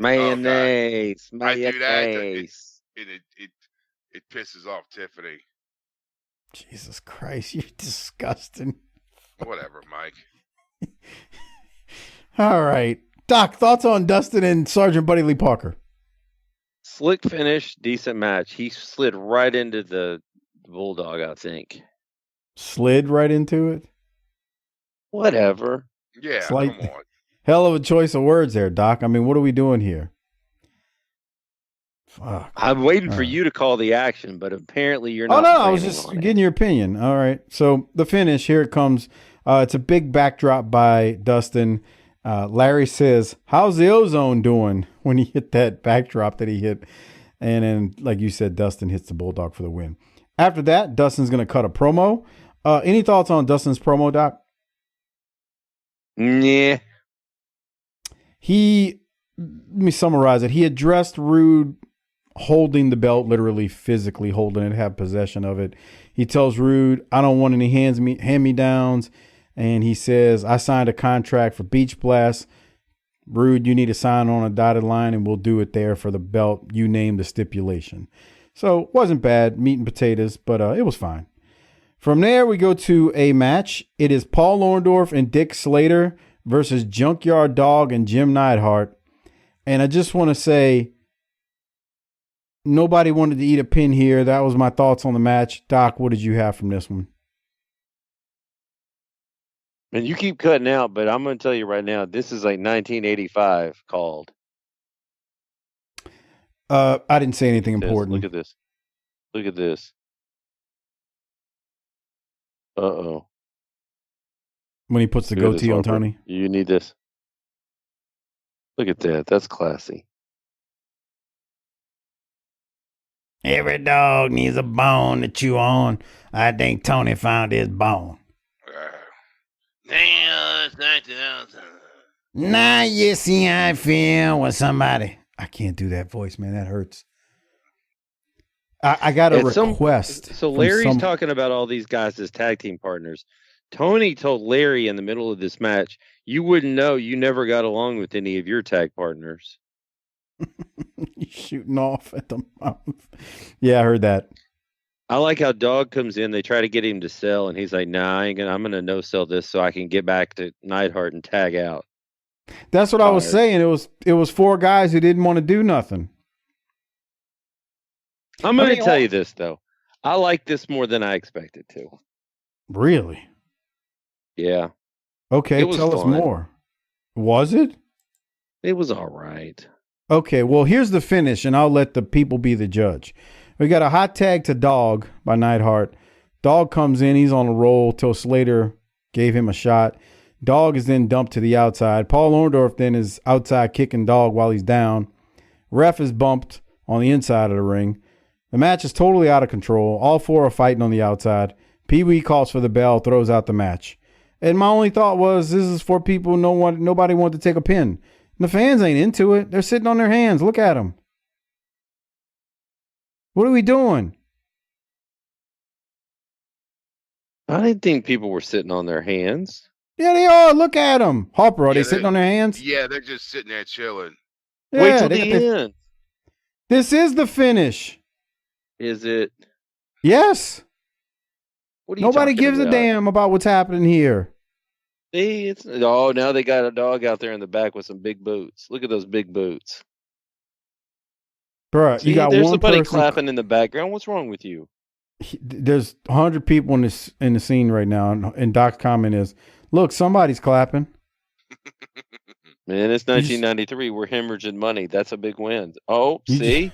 Mayonnaise. I do that. Mayonnaise. It pisses off Tiffany. Jesus Christ, you're disgusting. Whatever, Mike. All right. Doc, thoughts on Dustin and Sergeant Buddy Lee Parker? Slick finish, decent match. He slid right into the Bulldog, I think. Slid right into it? Whatever. Yeah, come on. Hell of a choice of words there, Doc. I mean, what are we doing here? Fuck. I'm waiting for you to call the action, but apparently you're not. Oh, no, I was just getting your opinion. All right. So the finish, here it comes. It's a big backdrop by Dustin. Larry says, "How's the ozone doing?" when he hit that backdrop that he hit. And then, like you said, Dustin hits the Bulldog for the win. After that, Dustin's going to cut a promo. Any thoughts on Dustin's promo, Doc? Yeah. Let me summarize it. He addressed Rude holding the belt, literally physically holding it, have possession of it. He tells Rude, "I don't want any hand-me-downs." And he says, "I signed a contract for Beach Blast. Rude, you need to sign on a dotted line and we'll do it there for the belt. You name the stipulation." So it wasn't bad, meat and potatoes, but it was fine. From there, we go to a match. It is Paul Orndorff and Dick Slater versus Junkyard Dog and Jim Neidhart. And I just want to say, nobody wanted to eat a pin here. That was my thoughts on the match. Doc, what did you have from this one? And you keep cutting out, but I'm going to tell you right now, this is like 1985 called. I didn't say anything important. Look at this. Look at this. Uh-oh. When he puts the goatee on Tony? You need this. Look at that. That's classy. Every dog needs a bone to chew on. I think Tony found his bone. Now you see how I feel when somebody... I can't do that voice, man. That hurts. I got a request. So Larry's talking about all these guys as tag team partners. Tony told Larry in the middle of this match, "You wouldn't know. You never got along with any of your tag partners." You're shooting off at the mouth. Yeah, I heard that. I like how Dog comes in. They try to get him to sell, and he's like, "Nah, I'm gonna no sell this so I can get back to Neidhart and tag out." That's what I was saying. It was 4 guys who didn't want to do nothing. I'm going to tell you this, though. I like this more than I expected to. Really? Yeah. Okay, tell us more. Was it? It was all right. Okay, well, here's the finish, and I'll let the people be the judge. We got a hot tag to Dog by Neidhart. Dog comes in. He's on a roll till Slater gave him a shot. Dog is then dumped to the outside. Paul Orndorff then is outside kicking Dog while he's down. Ref is bumped on the inside of the ring. The match is totally out of control. All 4 are fighting on the outside. Pee Wee calls for the bell, throws out the match. And my only thought was, this is for people nobody wanted to take a pin. And the fans ain't into it. They're sitting on their hands. Look at them. What are we doing? I didn't think people were sitting on their hands. Yeah, they are. Look at them. Harper, are they sitting on their hands? Yeah, they're just sitting there chilling. Yeah, wait till the end. This is the finish. Is it? Yes. What are you Nobody talking gives about? a damn about what's happening here. See, now they got a dog out there in the back with some big boots. Look at those big boots. Bruh, See, you got there's one somebody person clapping in the background. What's wrong with you? There's 100 people in the scene right now, and Doc's comment is, "Look, somebody's clapping." Man, it's 1993. We're hemorrhaging money. That's a big win. Oh, see,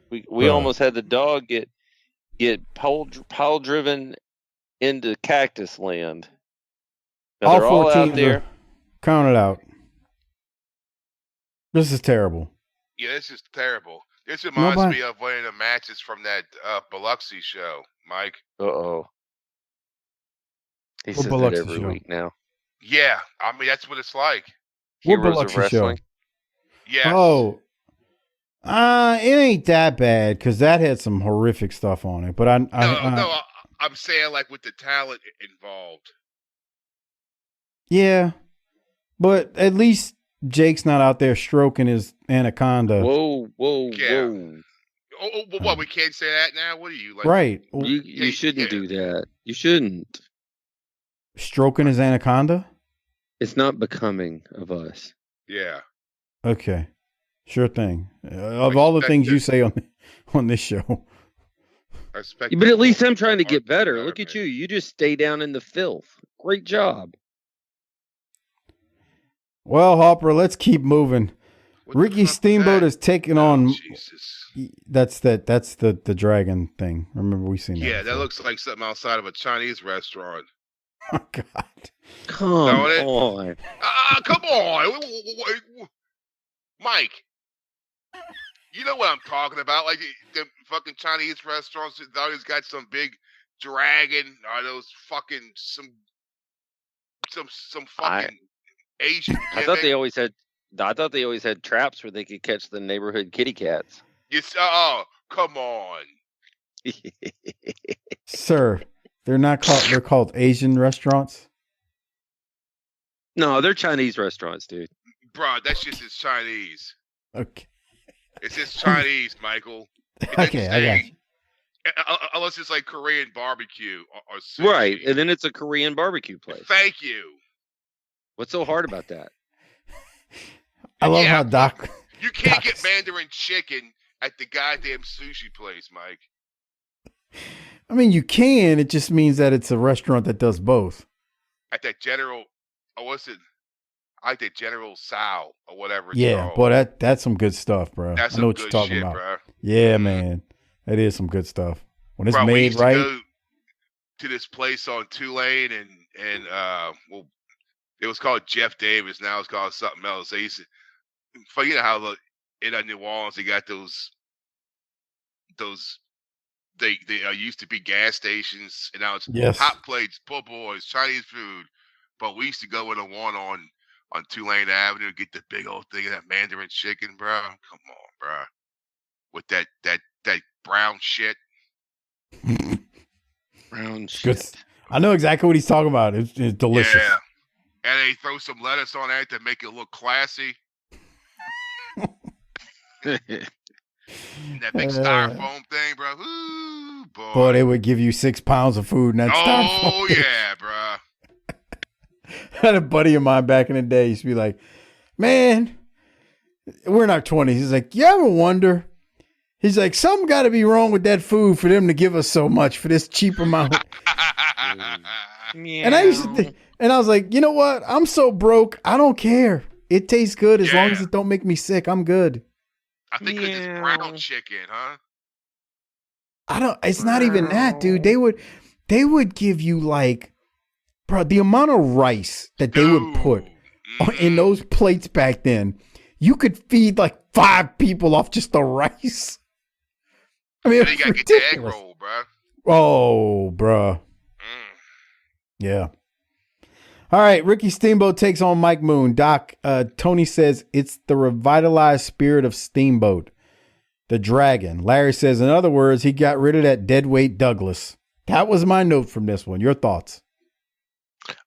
we almost had the dog get pile driven into Cactus Land. Now, All they're 4 all teams out there. are counted out. This is terrible. Yeah, this is terrible. This reminds me of one of the matches from that Biloxi show, Mike. Uh-oh. He says it every week now. Yeah, I mean, that's what it's like. What Heroes Biloxi of Wrestling? Yes. Oh. It ain't that bad because that had some horrific stuff on it. But I'm saying like with the talent involved. Yeah, but at least Jake's not out there stroking his anaconda. Whoa. Oh, what? We can't say that now. What are you like? Right? You shouldn't do that. You shouldn't. Stroking his anaconda? It's not becoming of us. Yeah. Okay. Sure thing. Of all the things you say on this show. But at least I'm trying to get better. Look at you. You just stay down in the filth. Great job. Well, Harper, let's keep moving. Ricky Steamboat is taking on. Jesus. That's the dragon thing. Remember we seen that? Yeah, that looks like something outside of a Chinese restaurant. Oh God! Come on! Come on, Mike. You know what I'm talking about? Like the fucking Chinese restaurants that always got some big dragon. Are those fucking some fucking Asian? I thought they always had traps where they could catch the neighborhood kitty cats. Oh, come on, sir. They're called Asian restaurants. No, they're Chinese restaurants, dude. Bro, that's just as Chinese. Okay. It's just Chinese, Michael. Okay, I got you. Unless it's like Korean barbecue or sushi. Right, and then it's a Korean barbecue place. Thank you. What's so hard about that? I love how Doc. You can't get Mandarin chicken at the goddamn sushi place, Mike. I mean, you can. It just means that it's a restaurant that does both. At that General, what's it? I like that General Tsao or whatever. It's Yeah, called. boy, that's some good stuff, bro. That's I know some what you're good talking shit, about. bro. Yeah, man, that is some good stuff. When it's Bro, we made used right. to go to this place on Tulane and it was called Jeff Davis. Now it's called something else. They used to, you know how in New Orleans they got those. They used to be gas stations, and now it's hot plates, po' boys, Chinese food. But we used to go in the one on Tulane Avenue and get the big old thing of that Mandarin chicken, bro. Come on, bro. With that brown shit. Brown Good. shit. I know exactly what he's talking about. It's delicious. Yeah. And they throw some lettuce on that to make it look classy. That big styrofoam thing, bro. Ooh, boy. They would give you 6 pounds of food in that styrofoam. Oh, yeah, bro. I had a buddy of mine back in the day. He used to be like, man, we're in our 20s. He's like, you ever wonder? He's like, something got to be wrong with that food for them to give us so much for this cheap amount. And I used to and I was like, you know what? I'm so broke. I don't care. It tastes good as long as it don't make me sick. I'm good. I think it's brown chicken, huh? It's not even that, dude. They would give you like, bro, the amount of rice that they would put in those plates back then, you could feed like 5 people off just the rice. I mean, you gotta get the egg roll, bro. Oh, bro. Yeah. All right, Ricky Steamboat takes on Mike Moon. Doc, Tony says it's the revitalized spirit of Steamboat, the dragon. Larry says, in other words, he got rid of that deadweight Douglas. That was my note from this one. Your thoughts?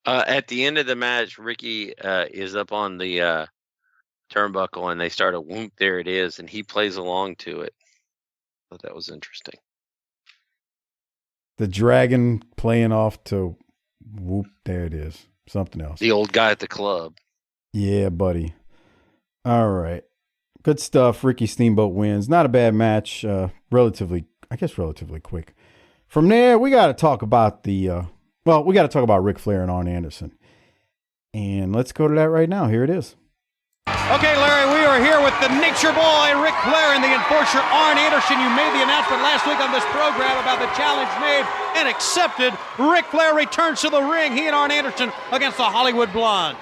At the end of the match, Ricky is up on the turnbuckle, and they start a whoop, there it is, and he plays along to it. I thought that was interesting. The dragon playing off to whoop, there it is. Something else. The old guy at the club. Yeah, buddy. All right. Good stuff. Ricky Steamboat wins. Not a bad match. Relatively quick. From there, we got to talk about Ric Flair and Arn Anderson. And let's go to that right now. Here it is. Okay, Larry, we are here with the Nature Boy, Ric Flair, and the enforcer, Arn Anderson. You made the announcement last week on this program about the challenge made and accepted. Ric Flair returns to the ring. He and Arn Anderson against the Hollywood Blondes.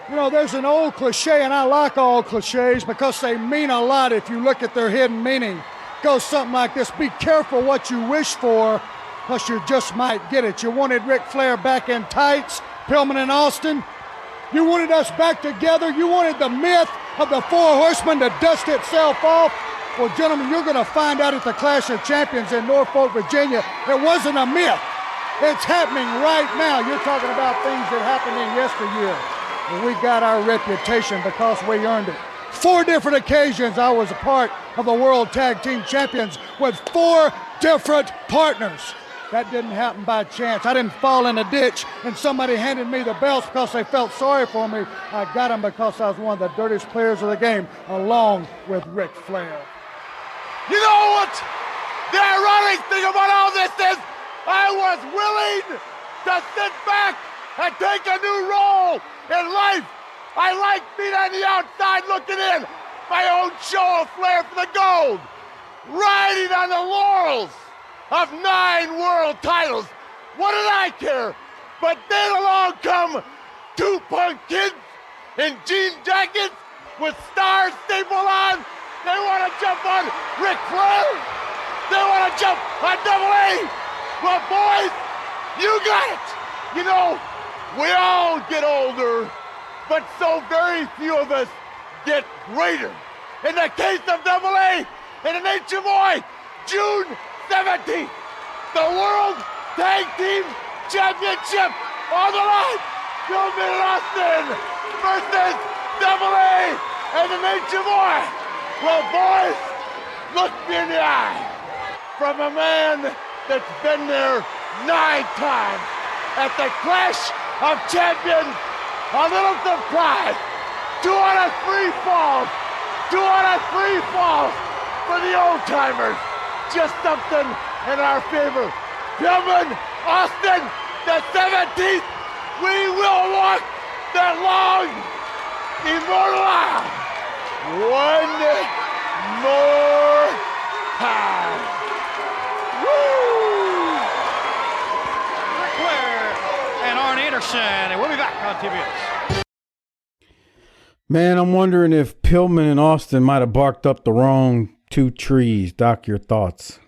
You know, there's an old cliche, and I like all cliches because they mean a lot if you look at their hidden meaning. It goes something like this: be careful what you wish for, plus you just might get it. You wanted Ric Flair back in tights, Pillman and Austin. You wanted us back together. You wanted the myth of the Four Horsemen to dust itself off. Well, gentlemen, you're going to find out at the Clash of Champions in Norfolk, Virginia, it wasn't a myth. It's happening right now. You're talking about things that happened in yesteryear. And we got our reputation because we earned it. 4 different occasions I was a part of the World Tag Team Champions with 4 different partners. That didn't happen by chance. I didn't fall in a ditch and somebody handed me the belts because they felt sorry for me. I got them because I was one of the dirtiest players of the game, along with Ric Flair. You know what? The ironic thing about all this is I was willing to sit back and take a new role in life. I like being on the outside looking in. My own show of Flair for the Gold. Riding on the laurels of 9 world titles. What did I care? But then along come 2 punk kids in jean jackets with stars stapled on. They want to jump on Ric Flair. They want to jump on Double A. Well, boys, you got it. You know, we all get older, but so very few of us get greater. In the case of Double A and the Nature Boy, June 17th, the World Tag Team Championship on the line. Pillman and Austin versus Double A and the Nature Boy. Well, boys, look me in the eye. From a man that's been there 9 times at the Clash of Champions, a little surprise. 2 out of 3 falls. 2 out of 3 falls for the old timers. Just something in our favor. Pillman, Austin, the 17th. We will walk that long, immortal aisle. 1 more time. Woo! Ric Flair and Arn Anderson, and we'll be back on TBS. Man, I'm wondering if Pillman and Austin might have barked up the wrong 2 trees. Doc, your thoughts?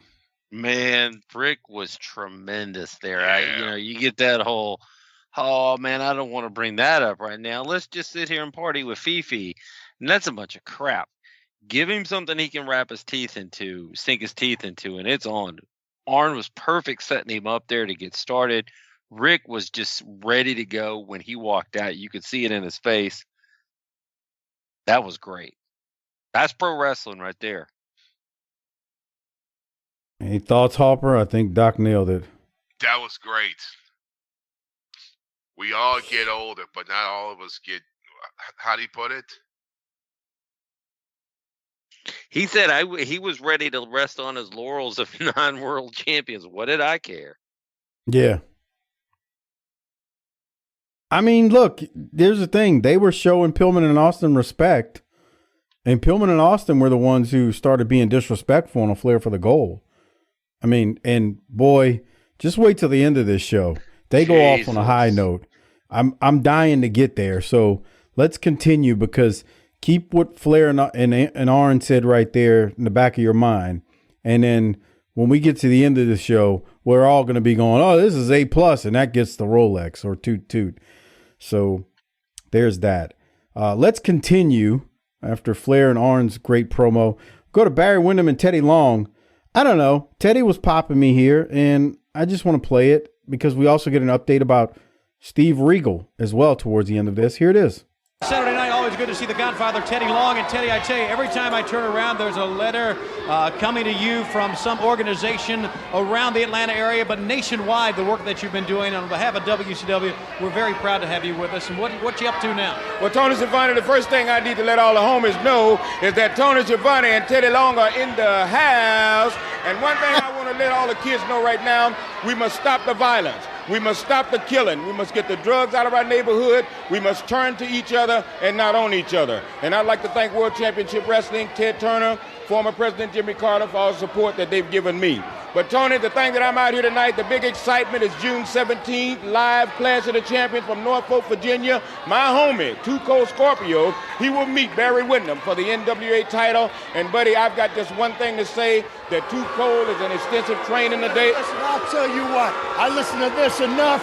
Man, Rick was tremendous there. You get that whole, oh man, I don't want to bring that up right now. Let's just sit here and party with Fifi. And that's a bunch of crap. Give him something he can sink his teeth into, and it's on. Arn was perfect setting him up there to get started. Rick was just ready to go when he walked out. You could see it in his face. That was great. That's pro wrestling right there. Any thoughts, Harper? I think Doc nailed it. That was great. We all get older, but not all of us get, how do you put it? He said he was ready to rest on his laurels of 9 world champions. What did I care? Yeah. I mean, look, there's the thing. They were showing Pillman and Austin respect, and Pillman and Austin were the ones who started being disrespectful on a Flair for the Gold. I mean, and boy, just wait till the end of this show. They go off on a high note. I'm dying to get there. So let's continue, because keep what Flair and Arn said right there in the back of your mind. And then when we get to the end of the show, we're all going to be going, oh, this is A+, and that gets the Rolex or Toot Toot. So there's that. Let's continue after Flair and Arn's great promo. Go to Barry Windham and Teddy Long. I don't know. Teddy was popping me here, and I just want to play it because we also get an update about Steve Regal as well towards the end of this. Here it is. Saturday night, always good good to see the Godfather, Teddy Long. And Teddy, I tell you, every time I turn around, there's a letter coming to you from some organization around the Atlanta area, but nationwide, the work that you've been doing on behalf of WCW. We're very proud to have you with us. And what you up to now? Well, Tony Schiavone, the first thing I need to let all the homies know is that Tony Schiavone and Teddy Long are in the house. And one thing I want to let all the kids know right now, we must stop the violence. We must stop the killing. We must get the drugs out of our neighborhood. We must turn to each other and not on each other. And I'd like to thank World Championship Wrestling, Ted Turner, former President Jimmy Carter for all the support that they've given me. But Tony, the thing that I'm out here tonight, the big excitement is June 17th, live Clash of the Champions from Norfolk, Virginia. My homie, Too Cold Scorpio, he will meet Barry Windham for the NWA title. And buddy, I've got just one thing to say, that Too Cold is an extensive training today. Listen, I'll tell you what, I listen to this enough,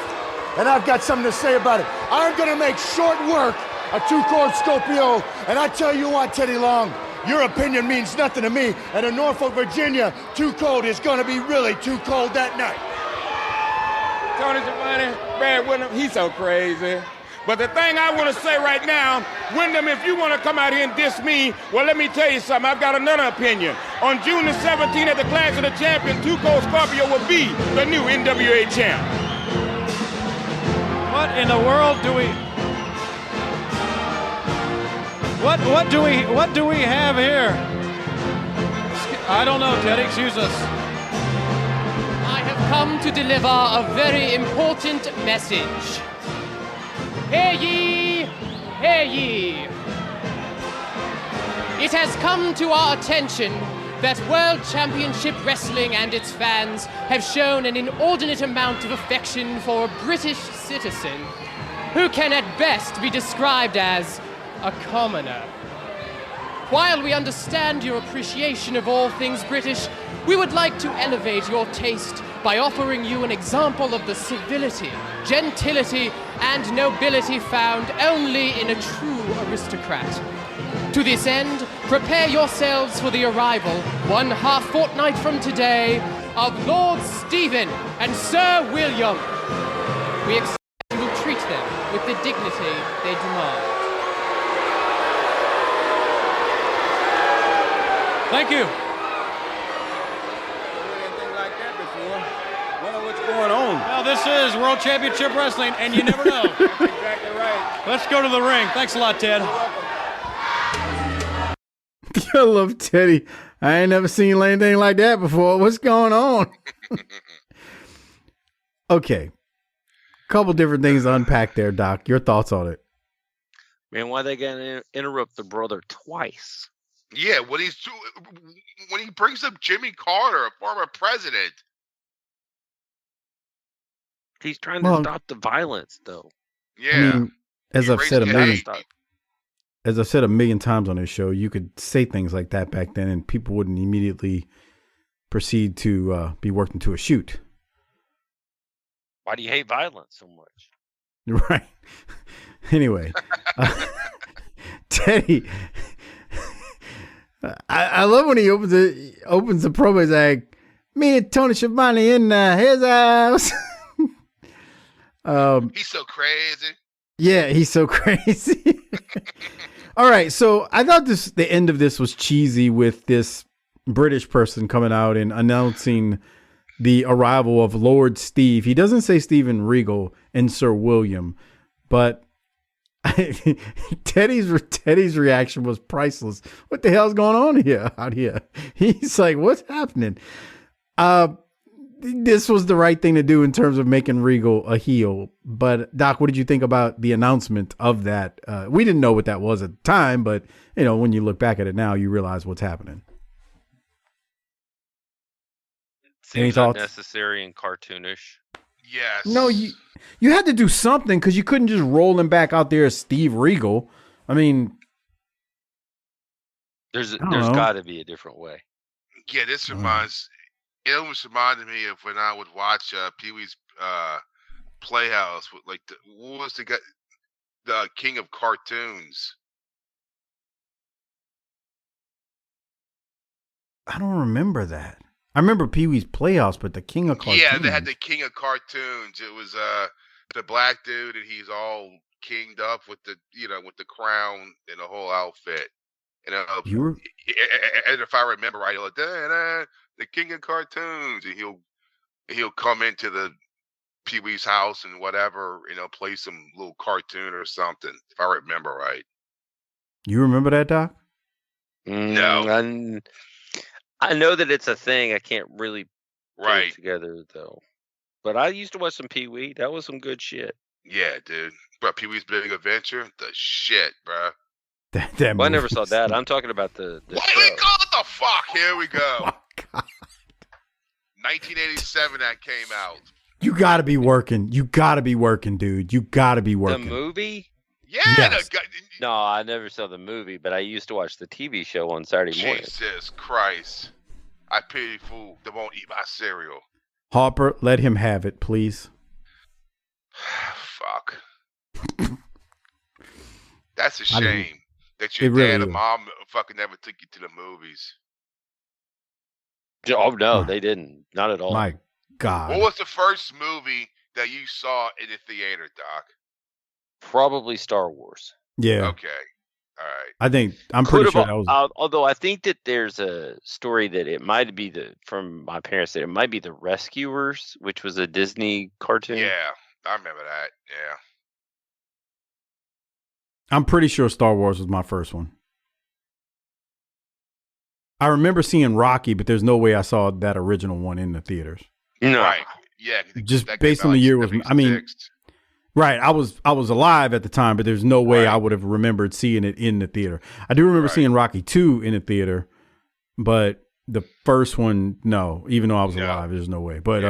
and I've got something to say about it. I'm gonna make short work of Too Cold Scorpio, and I tell you what, Teddy Long, your opinion means nothing to me. And in Norfolk, Virginia, Too Cold is going to be really too cold that night. Tony Schiavone, Barry Windham, he's so crazy. But the thing I want to say right now, Windham, if you want to come out here and diss me, well, let me tell you something. I've got another opinion. On June the 17th at the Clash of the Champions, Too Cold Scorpio will be the new NWA champ. What in the world do we... What do we have here? I don't know, Teddy. Excuse us. I have come to deliver a very important message. Hear ye, hear ye. It has come to our attention that World Championship Wrestling and its fans have shown an inordinate amount of affection for a British citizen who can at best be described as a commoner. While we understand your appreciation of all things British, we would like to elevate your taste by offering you an example of the civility, gentility, and nobility found only in a true aristocrat. To this end, prepare yourselves for the arrival, 1/2 fortnight from today, of Lord Stephen and Sir William. We expect you will treat them with the dignity they demand. Thank you. Anything like that before. Wonder what's going on. Well, this is World Championship Wrestling, and you never know. That's exactly right. Let's go to the ring. Thanks a lot, Ted. I love Teddy. I ain't never seen anything like that before. What's going on? Okay. Couple different things to unpack there, Doc. Your thoughts on it? Man, why they gonna interrupt the brother twice? Yeah, when he brings up Jimmy Carter, a former president. He's trying to stop the violence, though. Yeah. I mean, as I've said a million times on this show, you could say things like that back then, and people wouldn't immediately proceed to be worked into a shoot. Why do you hate violence so much? Right. Anyway, Teddy. I love when he opens the promo. He's like, me and Tony Schiavone in his house. He's so crazy. Yeah, he's so crazy. All right, so I thought the end of this was cheesy with this British person coming out and announcing the arrival of Lord Steve. He doesn't say Steven Regal and Sir William, but Teddy's reaction was priceless. What the hell's going on out here? He's like, what's happening? This was the right thing to do in terms of making Regal a heel. But Doc, what did you think about the announcement of that? We didn't know what that was at the time, but when you look back at it now, you realize what's happening. Seems unnecessary and cartoonish. Yes. No, you had to do something because you couldn't just roll him back out there as Steve Regal. I mean, there's got to be a different way. Yeah, this reminds. It almost reminded me of when I would watch Pee Wee's Playhouse with what was the guy, the King of Cartoons. I don't remember that. I remember Pee Wee's Playhouse, but the King of Cartoons. Yeah, they had the King of Cartoons. It was the black dude, and he's all kinged up with the crown and the whole outfit. And and if I remember right, he'll like, the king of cartoons, and he'll come into the Pee-wee's house and whatever, play some little cartoon or something. If I remember right. You remember that, Doc? No. I know that it's a thing. I can't really put Right it together though. But I used to watch some Pee-wee. That was some good shit. Yeah, dude. Bro, Pee-wee's Big Adventure, the shit, bro. Well, I never saw that. I'm talking about the What show. the fuck? Here we go. Oh, God. 1987 that came out. You got to be working. You got to be working, dude. You got to be working. The movie? Yeah. Yes. No, I never saw the movie, but I used to watch the TV show on Saturday morning. Jesus Christ. I pity fool that won't eat my cereal. Harper, let him have it, please. Fuck. That's a shame that your really dad is. and mom fucking never took you to the movies. Oh, no, they didn't. Not at all. My God. What was the first movie that you saw in the theater, Doc? Probably Star Wars. Yeah. Okay. All right. I'm pretty sure that was. Although I think that there's a story that it might be from my parents that it might be The Rescuers, which was a Disney cartoon. Yeah, I remember that. Yeah. I'm pretty sure Star Wars was my first one. I remember seeing Rocky, but there's no way I saw that original one in the theaters. No. Right. Yeah. Just based on the year was. I mean, right. I was alive at the time, but there's no way I would have remembered seeing it in the theater. I do remember seeing Rocky 2 in the theater, but the first one, no. Even though I was alive, there's no way. But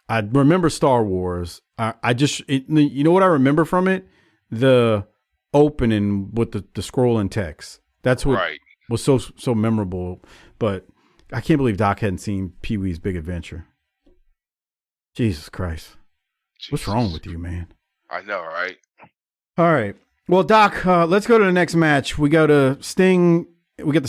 I remember Star Wars. You know what I remember from it? The opening with the scrolling text. That's what was so memorable. But I can't believe Doc hadn't seen Pee-wee's Big Adventure. Jesus Christ. What's wrong with you, man? I know, right? All right. Well, Doc, let's go to the next match. We go to Sting. We got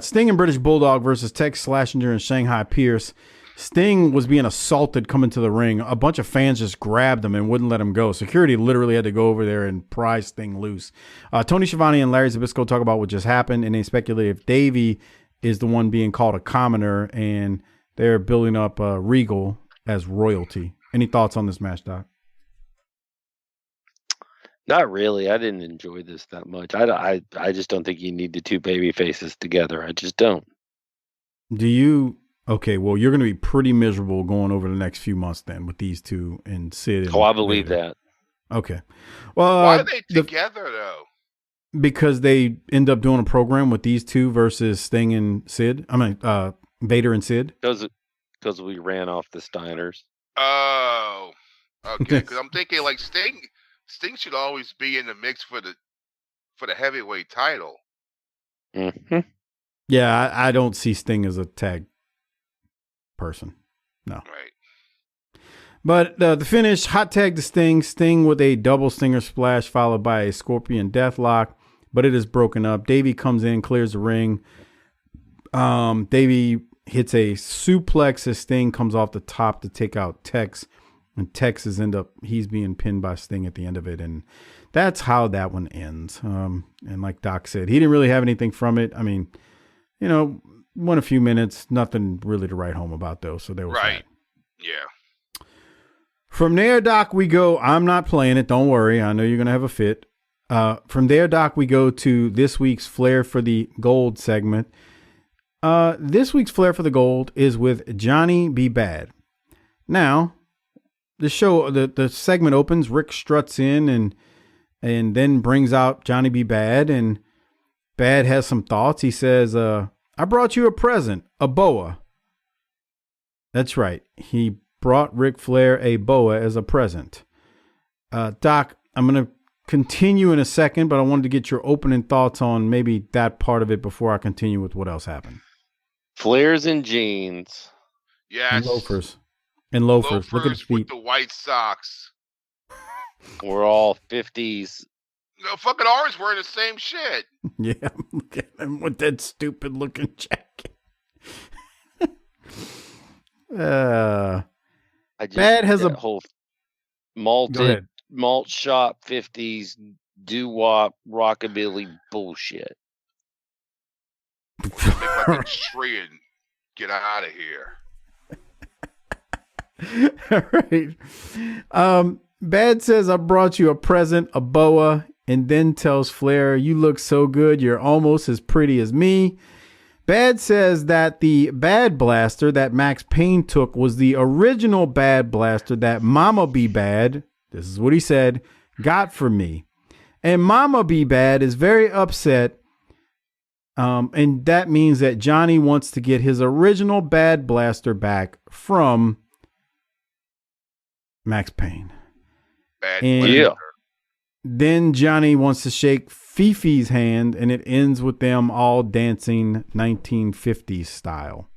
Sting and British Bulldog versus Tex Slashinger and Shanghai Pierce. Sting was being assaulted coming to the ring. A bunch of fans just grabbed him and wouldn't let him go. Security literally had to go over there and pry Sting loose. Tony Schiavone and Larry Zbyszko talk about what just happened, and they speculate if Davey is the one being called a commoner, and they're building up Regal as royalty. Any thoughts on this match, Doc? Not really. I didn't enjoy this that much. I just don't think you need the two baby faces together. I just don't. Do you? Okay, well, you're going to be pretty miserable going over the next few months then with these two and Sid. I believe that. Okay. Well, why are they together though? Because they end up doing a program with these two versus Sting and Sid. I mean, Vader and Sid. Because we ran off the Steiners. Oh, okay. Because I'm thinking like Sting should always be in the mix for the heavyweight title. Mm-hmm. Yeah, I don't see Sting as a tag person. No. Right. But the finish, hot tag to Sting. Sting with a double stinger splash followed by a scorpion deathlock, but it is broken up. Davey comes in, clears the ring. Davey hits a suplex as Sting comes off the top to take out Tex. And Tex he's being pinned by Sting at the end of it. And that's how that one ends. And like Doc said, he didn't really have anything from it. I mean, won a few minutes, nothing really to write home about though. So they were right. Yeah. From there, Doc, we go. I'm not playing it. Don't worry. I know you're going to have a fit. From there, Doc, we go to this week's Flair for the Gold segment. This week's Flair for the Gold is with Johnny B. Bad. Now, the segment opens. Rick struts in and then brings out Johnny B. Bad, and Bad has some thoughts. He says, I brought you a present, a boa. That's right. He brought Ric Flair a boa as a present. Doc, I'm going to continue in a second, but I wanted to get your opening thoughts on maybe that part of it before I continue with what else happened. Flares and jeans. Yes. And loafers. Look at his feet. With the white socks. We're all 50s. No, fucking ours wearing the same shit. Yeah, look at him with that stupid looking jacket. Bad has a whole malted malt shop 50s doo-wop rockabilly bullshit. Make like a tree and get out of here. All right. Bad says, I brought you a present, a boa, and then tells Flair, you look so good, you're almost as pretty as me. Bad says that the Bad Blaster that Max Payne took was the original Bad Blaster that Mama Be Bad, this is what he said, got for me. And Mama Be Bad is very upset, and that means that Johnny wants to get his original Bad Blaster back from Max Payne. Yeah. Then Johnny wants to shake Fifi's hand, and it ends with them all dancing 1950s style.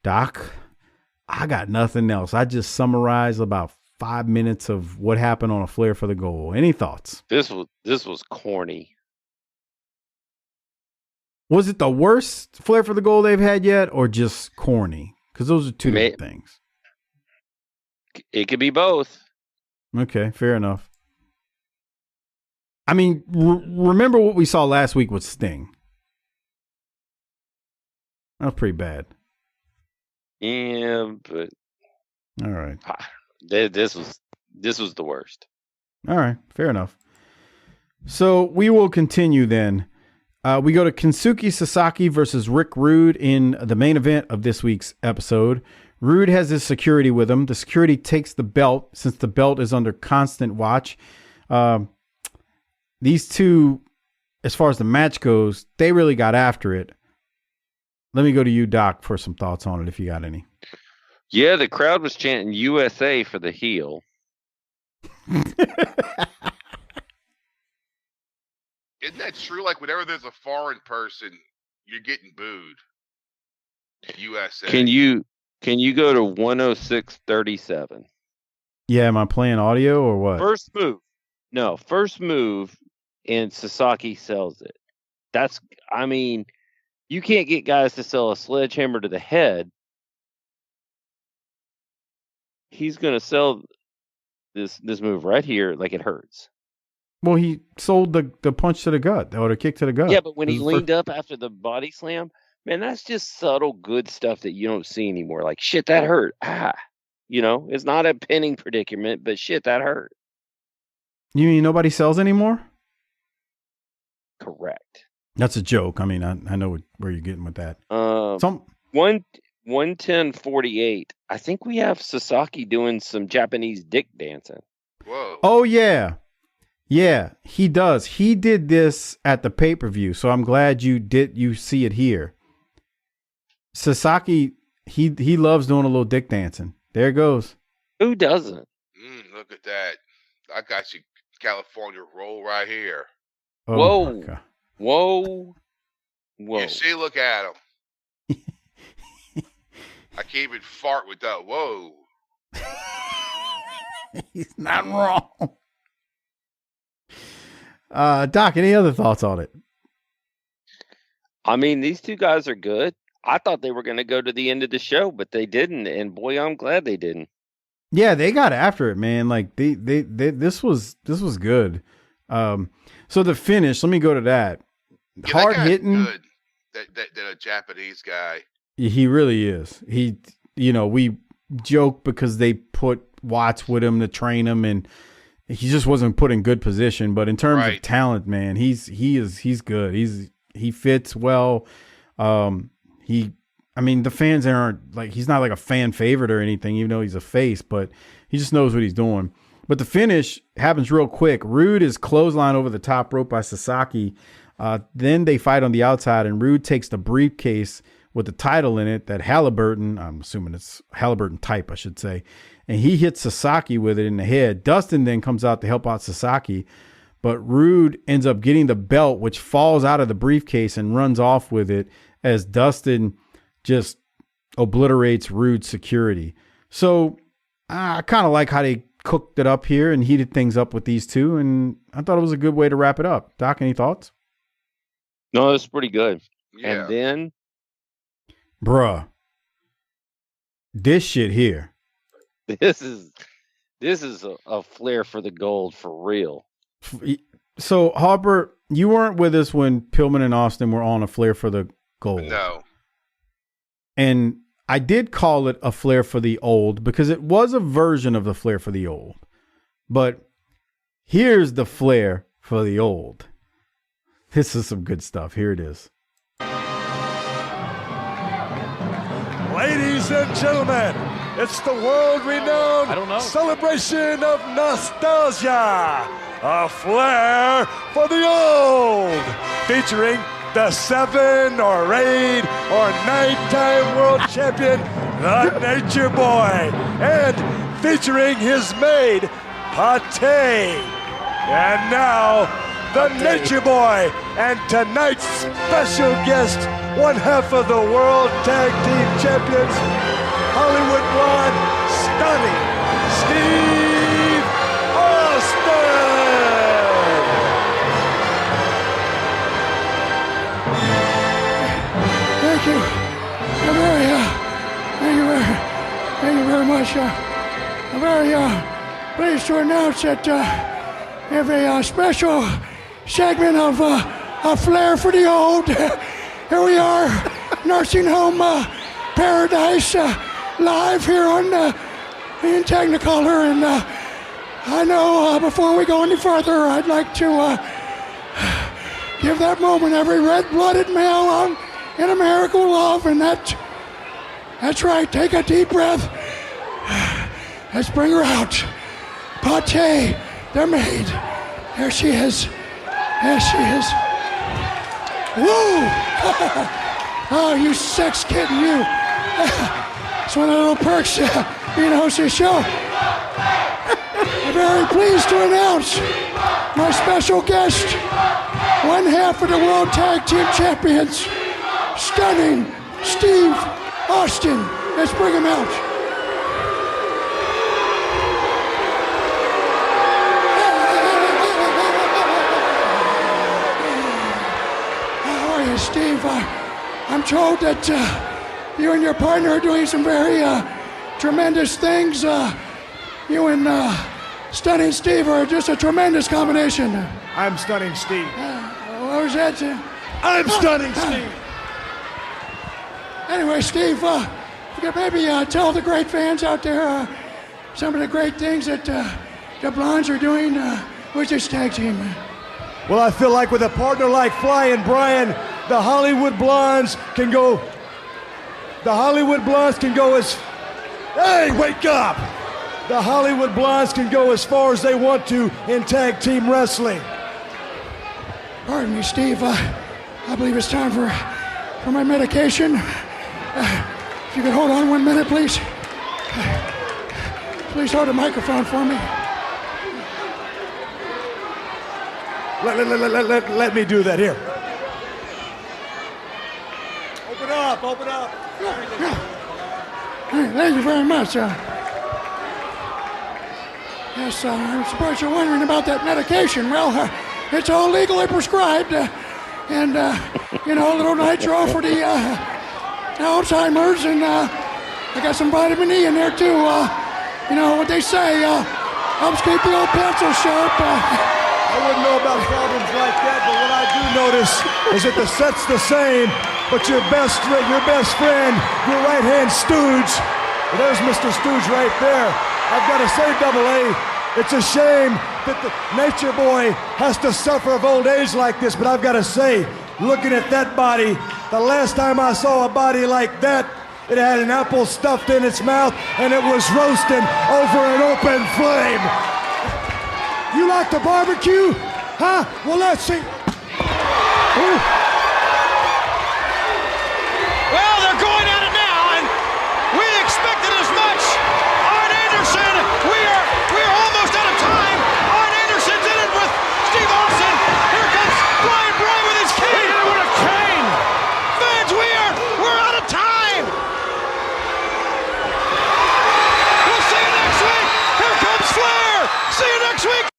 Doc, I got nothing else. I just summarized about 5 minutes of what happened on A Flair for the Goal. Any thoughts? This was corny. Was it the worst Flair for the Goal they've had yet, or just corny? Because those are two different things. It could be both. Okay, fair enough. I mean, remember what we saw last week with Sting? That was pretty bad. Yeah, but all right. This was the worst. All right, fair enough. So we will continue then. We go to Kensuke Sasaki versus Rick Rude in the main event of this week's episode. Rude has his security with him. The security takes the belt since the belt is under constant watch. These two, as far as the match goes, they really got after it. Let me go to you, Doc, for some thoughts on it, if you got any. Yeah, the crowd was chanting USA for the heel. Isn't that true? Like, whenever there's a foreign person, you're getting booed. USA. Can you go to 106.37? Yeah, am I playing audio or what? First move, and Sasaki sells it. You can't get guys to sell a sledgehammer to the head. He's going to sell this move right here like it hurts. Well, he sold the punch to the gut or the kick to the gut. Yeah, but when he leaned up after the body slam, man, that's just subtle good stuff that you don't see anymore. Like, shit, that hurt. It's not a pinning predicament, but shit, that hurt. You mean nobody sells anymore? Correct. That's a joke. I mean, I know where you're getting with that. 110.48. I think we have Sasaki doing some Japanese dick dancing. Whoa. Oh, yeah. Yeah, he does. He did this at the pay-per-view, so I'm glad you see it here. Sasaki, he loves doing a little dick dancing. There it goes. Who doesn't? Look at that. I got you California roll right here. Oh, Whoa. You see, look at him. I can't even fart with that. Whoa. He's not wrong. Doc, any other thoughts on it? I mean, these two guys are good. I thought they were going to go to the end of the show, but they didn't, and boy, I'm glad they didn't. Yeah, they got after it, man. Like they this was good. So the finish, let me go to that. Yeah, hard hitting. Good. That a Japanese guy. He really is. We joke because they put Watts with him to train him, and he just wasn't put in good position. But in terms of talent, man, he's good. He fits well. The fans aren't like, he's not like a fan favorite or anything, even though he's a face, but he just knows what he's doing. But the finish happens real quick. Rude is clotheslined over the top rope by Sasaki. Then they fight on the outside, and Rude takes the briefcase with the title in it that Halliburton, I'm assuming it's Halliburton type, I should say, and he hits Sasaki with it in the head. Dustin then comes out to help out Sasaki, but Rude ends up getting the belt, which falls out of the briefcase and runs off with it as Dustin just obliterates Rude's security. So I kind of like how they cooked it up here and heated things up with these two, and I thought it was a good way to wrap it up. Doc, any thoughts? No, it's pretty good. Yeah. And then, bruh, this shit here. This is This is a Flair for the gold for real. So, Harper, you weren't with us when Pillman and Austin were on a Flair for the gold. No. And I did call it a Flair for the old because it was a version of the Flair for the old. But here's the Flair for the old. This is some good stuff. Here it is. Ladies and gentlemen, it's the world-renowned celebration of nostalgia, a Flair for the old, featuring the 7 or 8 or 9-time world champion, the Nature Boy, and featuring his maid, Pate. And now, the Nature Boy, and tonight's special guest, one half of the World Tag Team Champions, Hollywood Blonde, Stunning Steve Austin. Thank you. Thank you very much. I'm very pleased to announce that we have a special segment of a Flair for the old. Here we are, Nursing Home Paradise, live here on in Technicolor. And I know before we go any further, I'd like to give that moment every red-blooded male in America will love, and that's right. Take a deep breath. Let's bring her out. Pate, their maid. There she is. There she is. Woo! Oh, you sex kitten, you. It's one of the little perks being a host of the show. I'm very pleased to announce my special guest, one half of the World Tag Team Champions, Stunning Steve Austin. Let's bring him out. Steve, I'm told that you and your partner are doing some very tremendous things. You and Stunning Steve are just a tremendous combination. I'm Stunning Steve. What was that? I'm Stunning Steve. Anyway, Steve, you could maybe tell the great fans out there some of the great things that the Blondes are doing with this tag team. Well, I feel like with a partner like Flying Brian, the Hollywood Blondes can go. The Hollywood Blondes can go as. Hey, wake up! The Hollywood Blondes can go as far as they want to in tag team wrestling. Pardon me, Steve. I believe it's time for my medication. If you could hold on 1 minute, please. Please hold the microphone for me. Let me do that here. Open up. Thank you very much. Yes, I suppose you're wondering about that medication. Well, it's all legally prescribed. And, a little nitro for the Alzheimer's. And I got some vitamin E in there, too. What they say helps keep the old pencil sharp. I wouldn't know about problems like that, but what I do notice is that the set's the same, but your best friend, your right-hand stooge, there's Mr. Stooge right there. I've got to say, Double A, it's a shame that the Nature Boy has to suffer of old age like this, but I've got to say, looking at that body, the last time I saw a body like that, it had an apple stuffed in its mouth, and it was roasting over an open flame. You like the barbecue? Huh? Well, let's see. Ooh. Well, they're going at it now, and we expected as much. Arn Anderson, we're almost out of time. Arn Anderson's in it with Steve Austin. Here comes Flying Brian with his cane. Hit it with a cane. Fans, we're out of time. We'll see you next week. Here comes Flair. See you next week.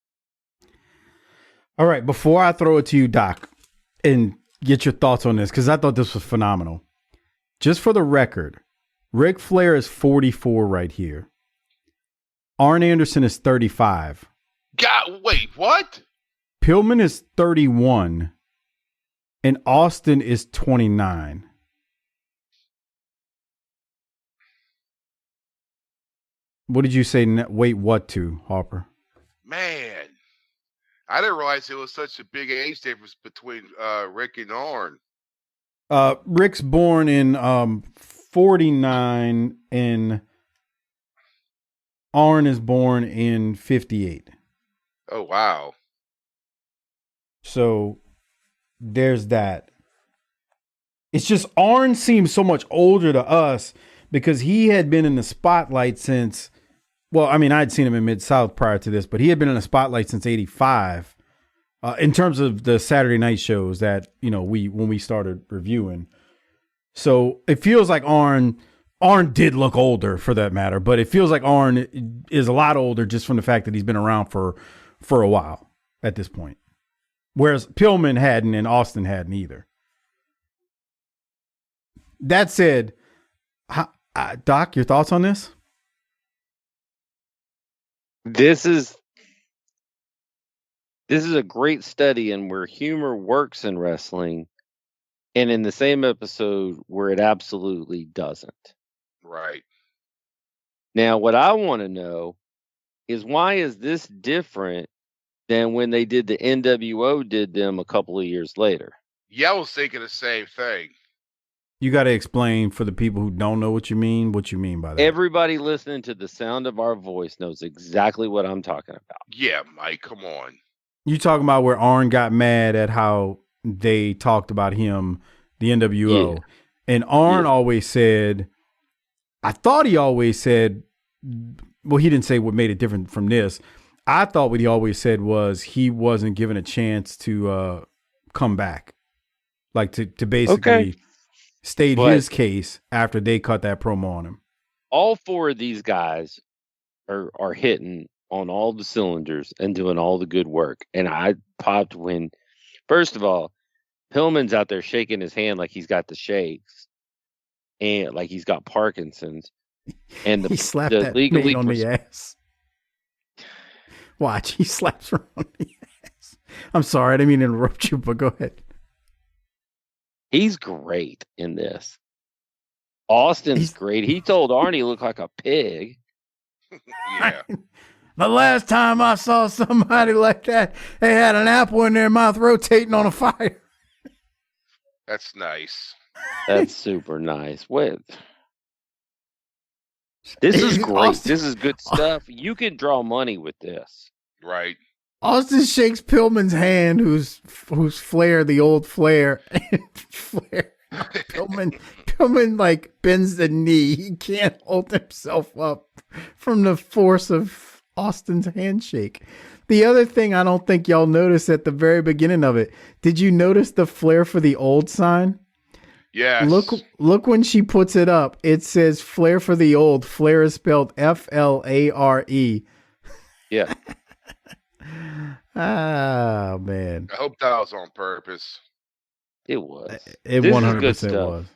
All right, before I throw it to you, Doc, and get your thoughts on this, because I thought this was phenomenal. Just for the record, Ric Flair is 44 right here. Arn Anderson is 35. God, wait, what? Pillman is 31. And Austin is 29. What did you say? Wait, what to, Harper? Man, I didn't realize there was such a big age difference between Rick and Arn. Rick's born in 49 and Arn is born in 58. Oh, wow. So there's that. It's just Arn seems so much older to us because he had been in the spotlight since, well, I mean, I'd seen him in Mid-South prior to this, but he had been in the spotlight since 85 in terms of the Saturday night shows that, you know, when we started reviewing. So it feels like Arn did look older for that matter, but it feels like Arn is a lot older just from the fact that he's been around for a while at this point. Whereas Pillman hadn't and Austin hadn't either. That said, Doc, your thoughts on this? This is a great study in where humor works in wrestling, and in the same episode where it absolutely doesn't. Right. Now, what I want to know is why is this different than when they did the NWO did them a couple of years later? Yeah, I was thinking the same thing. You got to explain for the people who don't know what you mean by that. Everybody listening to the sound of our voice knows exactly what I'm talking about. Yeah, Mike, come on. You talking about where Arn got mad at how they talked about him, the NWO. Yeah. And Arn always said, I thought he always said, well, he didn't say what made it different from this. I thought what he always said was he wasn't given a chance to come back. Like to basically state his case after they cut that promo on him. All four of these guys are hitting on all the cylinders and doing all the good work. And I popped when, first of all, Pillman's out there shaking his hand like he's got the shakes and like he's got Parkinson's. And he slapped that legally on the ass. Watch, he slaps her on the ass. I'm sorry, I didn't mean to interrupt you, but go ahead. He's great in this. Austin's great. He told Arnie he looked like a pig. Yeah. The last time I saw somebody like that, they had an apple in their mouth rotating on a fire. That's nice. That's super nice. Wait. This is great. This is good stuff. You can draw money with this. Right. Austin shakes Pillman's hand, who's Flair, the old Flair. Flair. Pillman like bends the knee. He can't hold himself up from the force of Austin's handshake. The other thing I don't think y'all noticed at the very beginning of it, did you notice the Flair for the old sign? Yes. Look when she puts it up. It says Flair for the old. Flair is spelled Flare. Yeah. Ah, man. I hope that was on purpose. It was. It 100% was.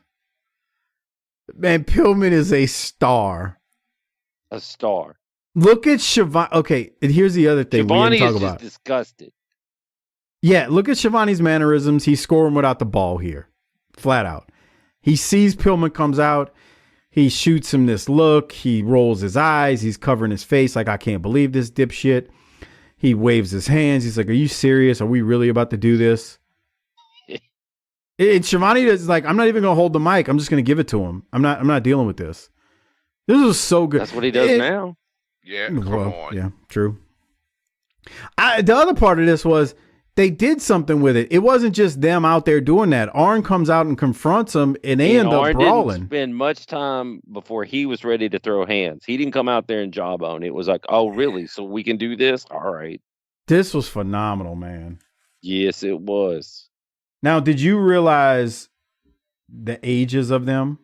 Man, Pillman is a star. A star. Look at Shivani. Okay, and here's the other thing Shivani we didn't talk is about. Just disgusted. Yeah, look at Shivani's mannerisms. He's scoring without the ball here. Flat out. He sees Pillman comes out. He shoots him this look. He rolls his eyes. He's covering his face like, I can't believe this dipshit. He waves his hands. He's like, are you serious? Are we really about to do this? And Shivani is like, I'm not even going to hold the mic. I'm just going to give it to him. I'm not dealing with this. This is so good. That's what he does now. Yeah, come on. Yeah, true. The other part of this was they did something with it. It wasn't just them out there doing that. Arn comes out and confronts them, and they end up brawling. Didn't spend much time before he was ready to throw hands. He didn't come out there and jawbone. It was like, oh, really? So we can do this? All right. This was phenomenal, man. Yes, it was. Now, did you realize the ages of them?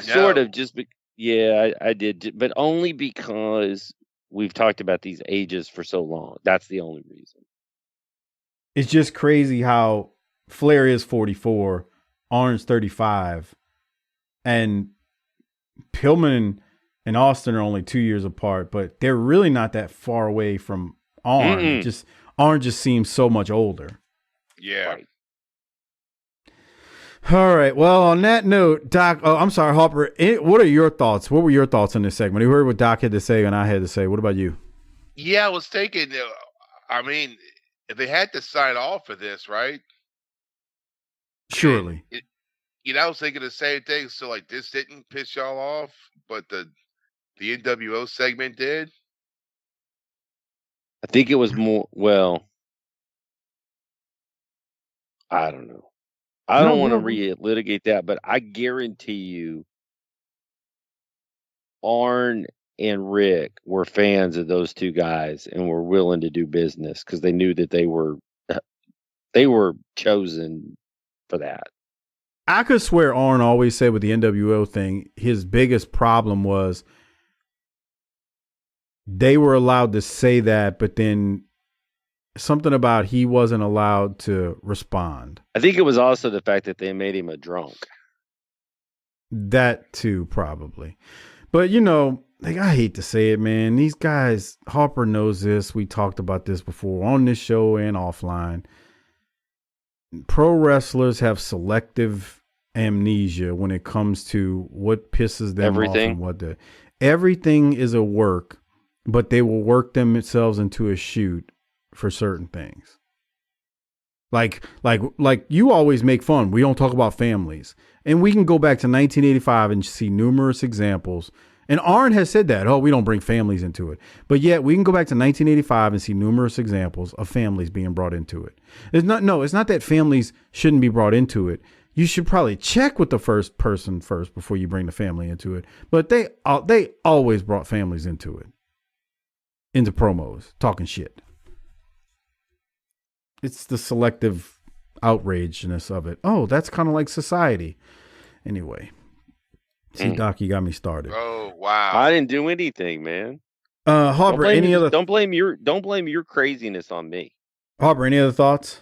Sort of. I did, but only because we've talked about these ages for so long. That's the only reason. It's just crazy how Flair is 44, Arn's 35, and Pillman and Austin are only 2 years apart, but they're really not that far away from Arn. Arn just seems so much older. Yeah. Right. All right. Well, on that note, Doc, I'm sorry, Harper, what are your thoughts? What were your thoughts on this segment? You heard what Doc had to say and I had to say. What about you? Yeah, I was thinking, I mean, they had to sign off for this, right? Surely. I was thinking the same thing. So, like, this didn't piss y'all off, but the NWO segment did? I think it was more, well, I don't know. I don't want to relitigate that, but I guarantee you Arn and Rick were fans of those two guys and were willing to do business because they knew that they were chosen for that. I could swear Arn always said with the NWO thing, his biggest problem was they were allowed to say that, but then something about he wasn't allowed to respond. I think it was also the fact that they made him a drunk. That too, probably. But, you know, like, I hate to say it, man. These guys, Harper knows this. We talked about this before on this show and offline. Pro wrestlers have selective amnesia when it comes to what pisses them off and what everything is a work, but they will work themselves into a shoot for certain things. Like you always make fun. We don't talk about families. And we can go back to 1985 and see numerous examples. And Arn has said that, we don't bring families into it. But yet we can go back to 1985 and see numerous examples of families being brought into it. It's not that families shouldn't be brought into it. You should probably check with the first person first before you bring the family into it. But they always brought families into it. Into promos, talking shit. It's the selective outrageness of it. Oh, that's kind of like society. Anyway. See, Doc, you got me started. Oh, wow. I didn't do anything, man. Harper, don't blame your craziness on me. Harper, any other thoughts?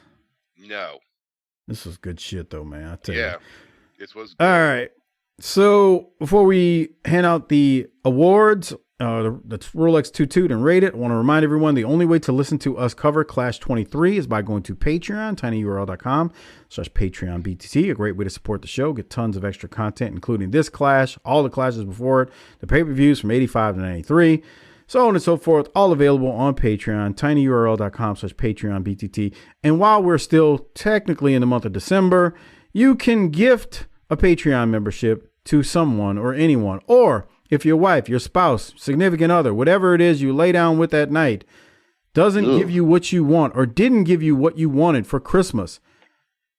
No. This was good shit though, man. I tell you. Yeah. This was good. All right. So before we hand out the awards, the Rolex Toot Toot and rate it, I want to remind everyone the only way to listen to us cover Clash 23 is by going to Patreon, tinyurl.com/PatreonBTT. A great way to support the show, get tons of extra content, including this Clash, all the clashes before it, the pay-per-views from 85 to 93, so on and so forth, all available on Patreon, tinyurl.com/PatreonBTT. And while we're still technically in the month of December, you can gift a Patreon membership to someone or anyone, or if your wife, your spouse, significant other, whatever it is you lay down with at night, doesn't give you what you want or didn't give you what you wanted for Christmas,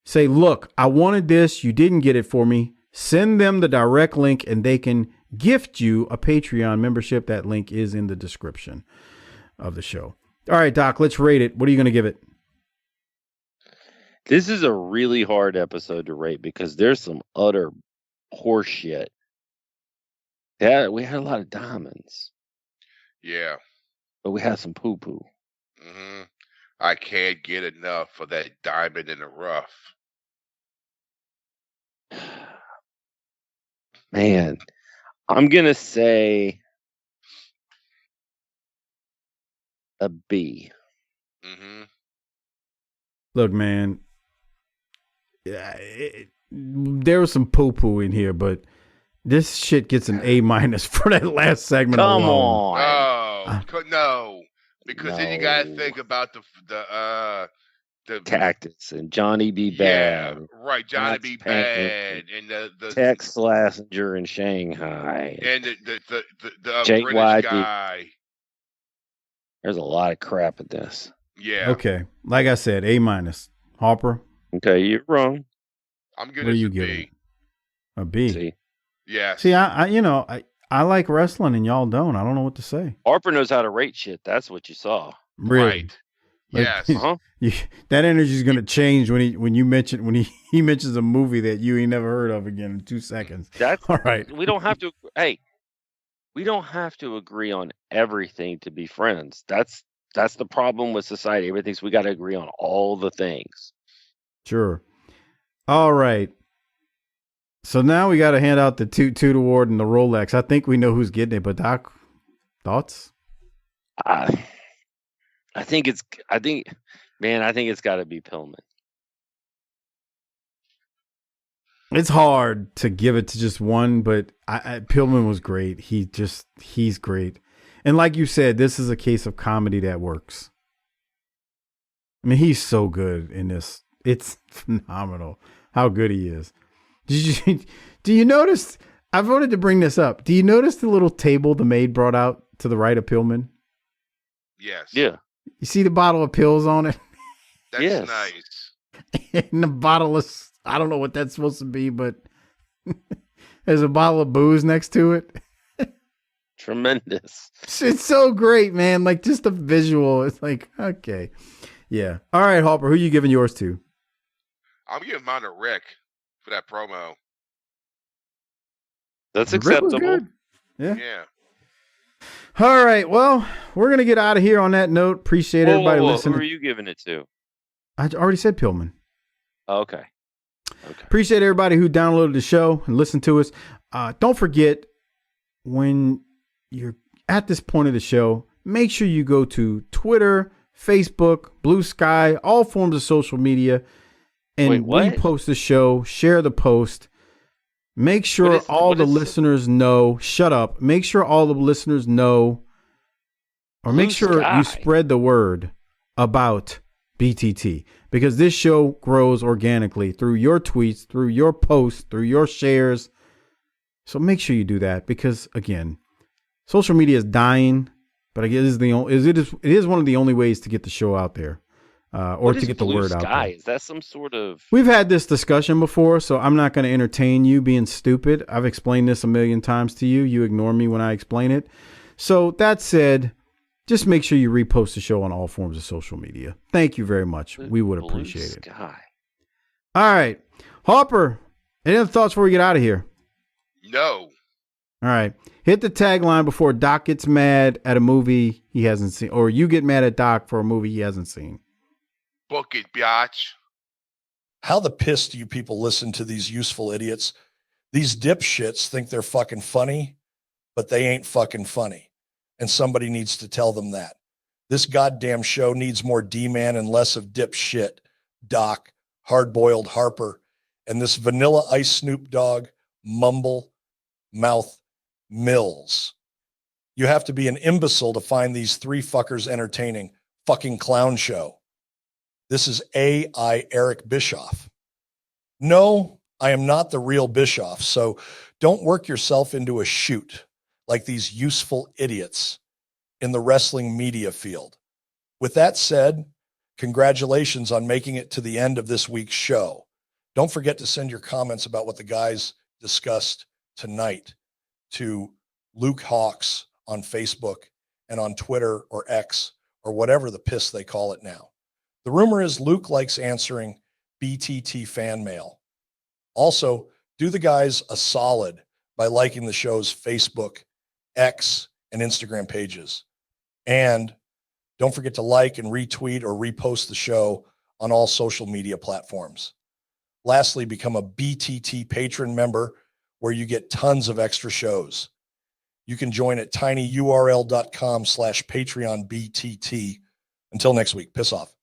say, look, I wanted this. You didn't get it for me. Send them the direct link and they can gift you a Patreon membership. That link is in the description of the show. All right, Doc, let's rate it. What are you going to give it? This is a really hard episode to rate because there's some utter horseshit. Yeah, we had a lot of diamonds. Yeah. But we had some poo-poo. Mm-hmm. I can't get enough of that diamond in the rough. Man, I'm going to say a B. Mm-hmm. Look, man, there was some poo-poo in here, but this shit gets an A- for that last segment. Come alone. on. No, because then you gotta think about the Cactus and Johnny B. Bad. Yeah, right, Johnny B. Bad and the Tex Slazenger in Shanghai and the Jake British White guy. There's a lot of crap in this. Yeah. Okay, like I said, A-. Harper. Okay, you're wrong. I'm What are you giving? A B. See? Yeah. See, I like wrestling and y'all don't. I don't know what to say. Harper knows how to rate shit. That's what you saw. Really? Right. Yes. That energy is going to change when he mentions a movie that you ain't never heard of again in 2 seconds. That's all right. We don't have to. Hey, we don't have to agree on everything to be friends. That's the problem with society. Everything's we got to agree on all the things. Sure. All right. So now we got to hand out the Toot Toot Award and the Rolex. I think we know who's getting it, but Doc, thoughts? I think it's got to be Pillman. It's hard to give it to just one, but Pillman was great. He's great. And like you said, this is a case of comedy that works. I mean, he's so good in this. It's phenomenal how good he is. Do you notice? I wanted to bring this up. Do you notice the little table the maid brought out to the right of Pillman? Yes. Yeah. You see the bottle of pills on it? That's nice. And the bottle of, I don't know what that's supposed to be, but there's a bottle of booze next to it. Tremendous. It's so great, man. Like just the visual. It's like, okay. Yeah. All right, Harper, who you giving yours to? I'm giving mine to Rick for that promo. That's acceptable. Yeah. Yeah. All right. Well, we're going to get out of here on that note. Appreciate everybody listening. Who are you giving it to? I already said Pillman. Okay. Appreciate everybody who downloaded the show and listened to us. Don't forget, when you're at this point of the show, make sure you go to Twitter, Facebook, Blue Sky, all forms of social media, and repost the show, share the post. Make sure all the listeners know. Shut up. Make sure all the listeners know, or make sure you spread the word about BTT, because this show grows organically through your tweets, through your posts, through your shares. So make sure you do that, because again, social media is dying, but I guess it is one of the only ways to get the show out there, or to get the word out there. Is that some sort of? We've had this discussion before, so I'm not going to entertain you being stupid. I've explained this a million times to you. You ignore me when I explain it. So that said, just make sure you repost the show on all forms of social media. Thank you very much. We would appreciate it. All right. Harper, any other thoughts before we get out of here? No. All right. Hit the tagline before Doc gets mad at a movie he hasn't seen, or you get mad at Doc for a movie he hasn't seen. Book it, biatch. How the piss do you people listen to these useful idiots? These dipshits think they're fucking funny, but they ain't fucking funny. And somebody needs to tell them that. This goddamn show needs more D-Man and less of dipshit, Doc, hard-boiled Harper, and this Vanilla Ice Snoop Dogg, mumble mouth Mills. You have to be an imbecile to find these three fuckers entertaining. Fucking clown show. This is A.I. Eric Bischoff. No, I am not the real Bischoff, so don't work yourself into a shoot like these useful idiots in the wrestling media field. With that said, congratulations on making it to the end of this week's show. Don't forget to send your comments about what the guys discussed tonight to Luke Hawks on Facebook and on Twitter or X or whatever the piss they call it now. The rumor is Luke likes answering BTT fan mail. Also, do the guys a solid by liking the show's Facebook, X, and Instagram pages. And don't forget to like and retweet or repost the show on all social media platforms. Lastly, become a BTT patron member where you get tons of extra shows. You can join at tinyurl.com/PatreonBTT. Until next week, piss off.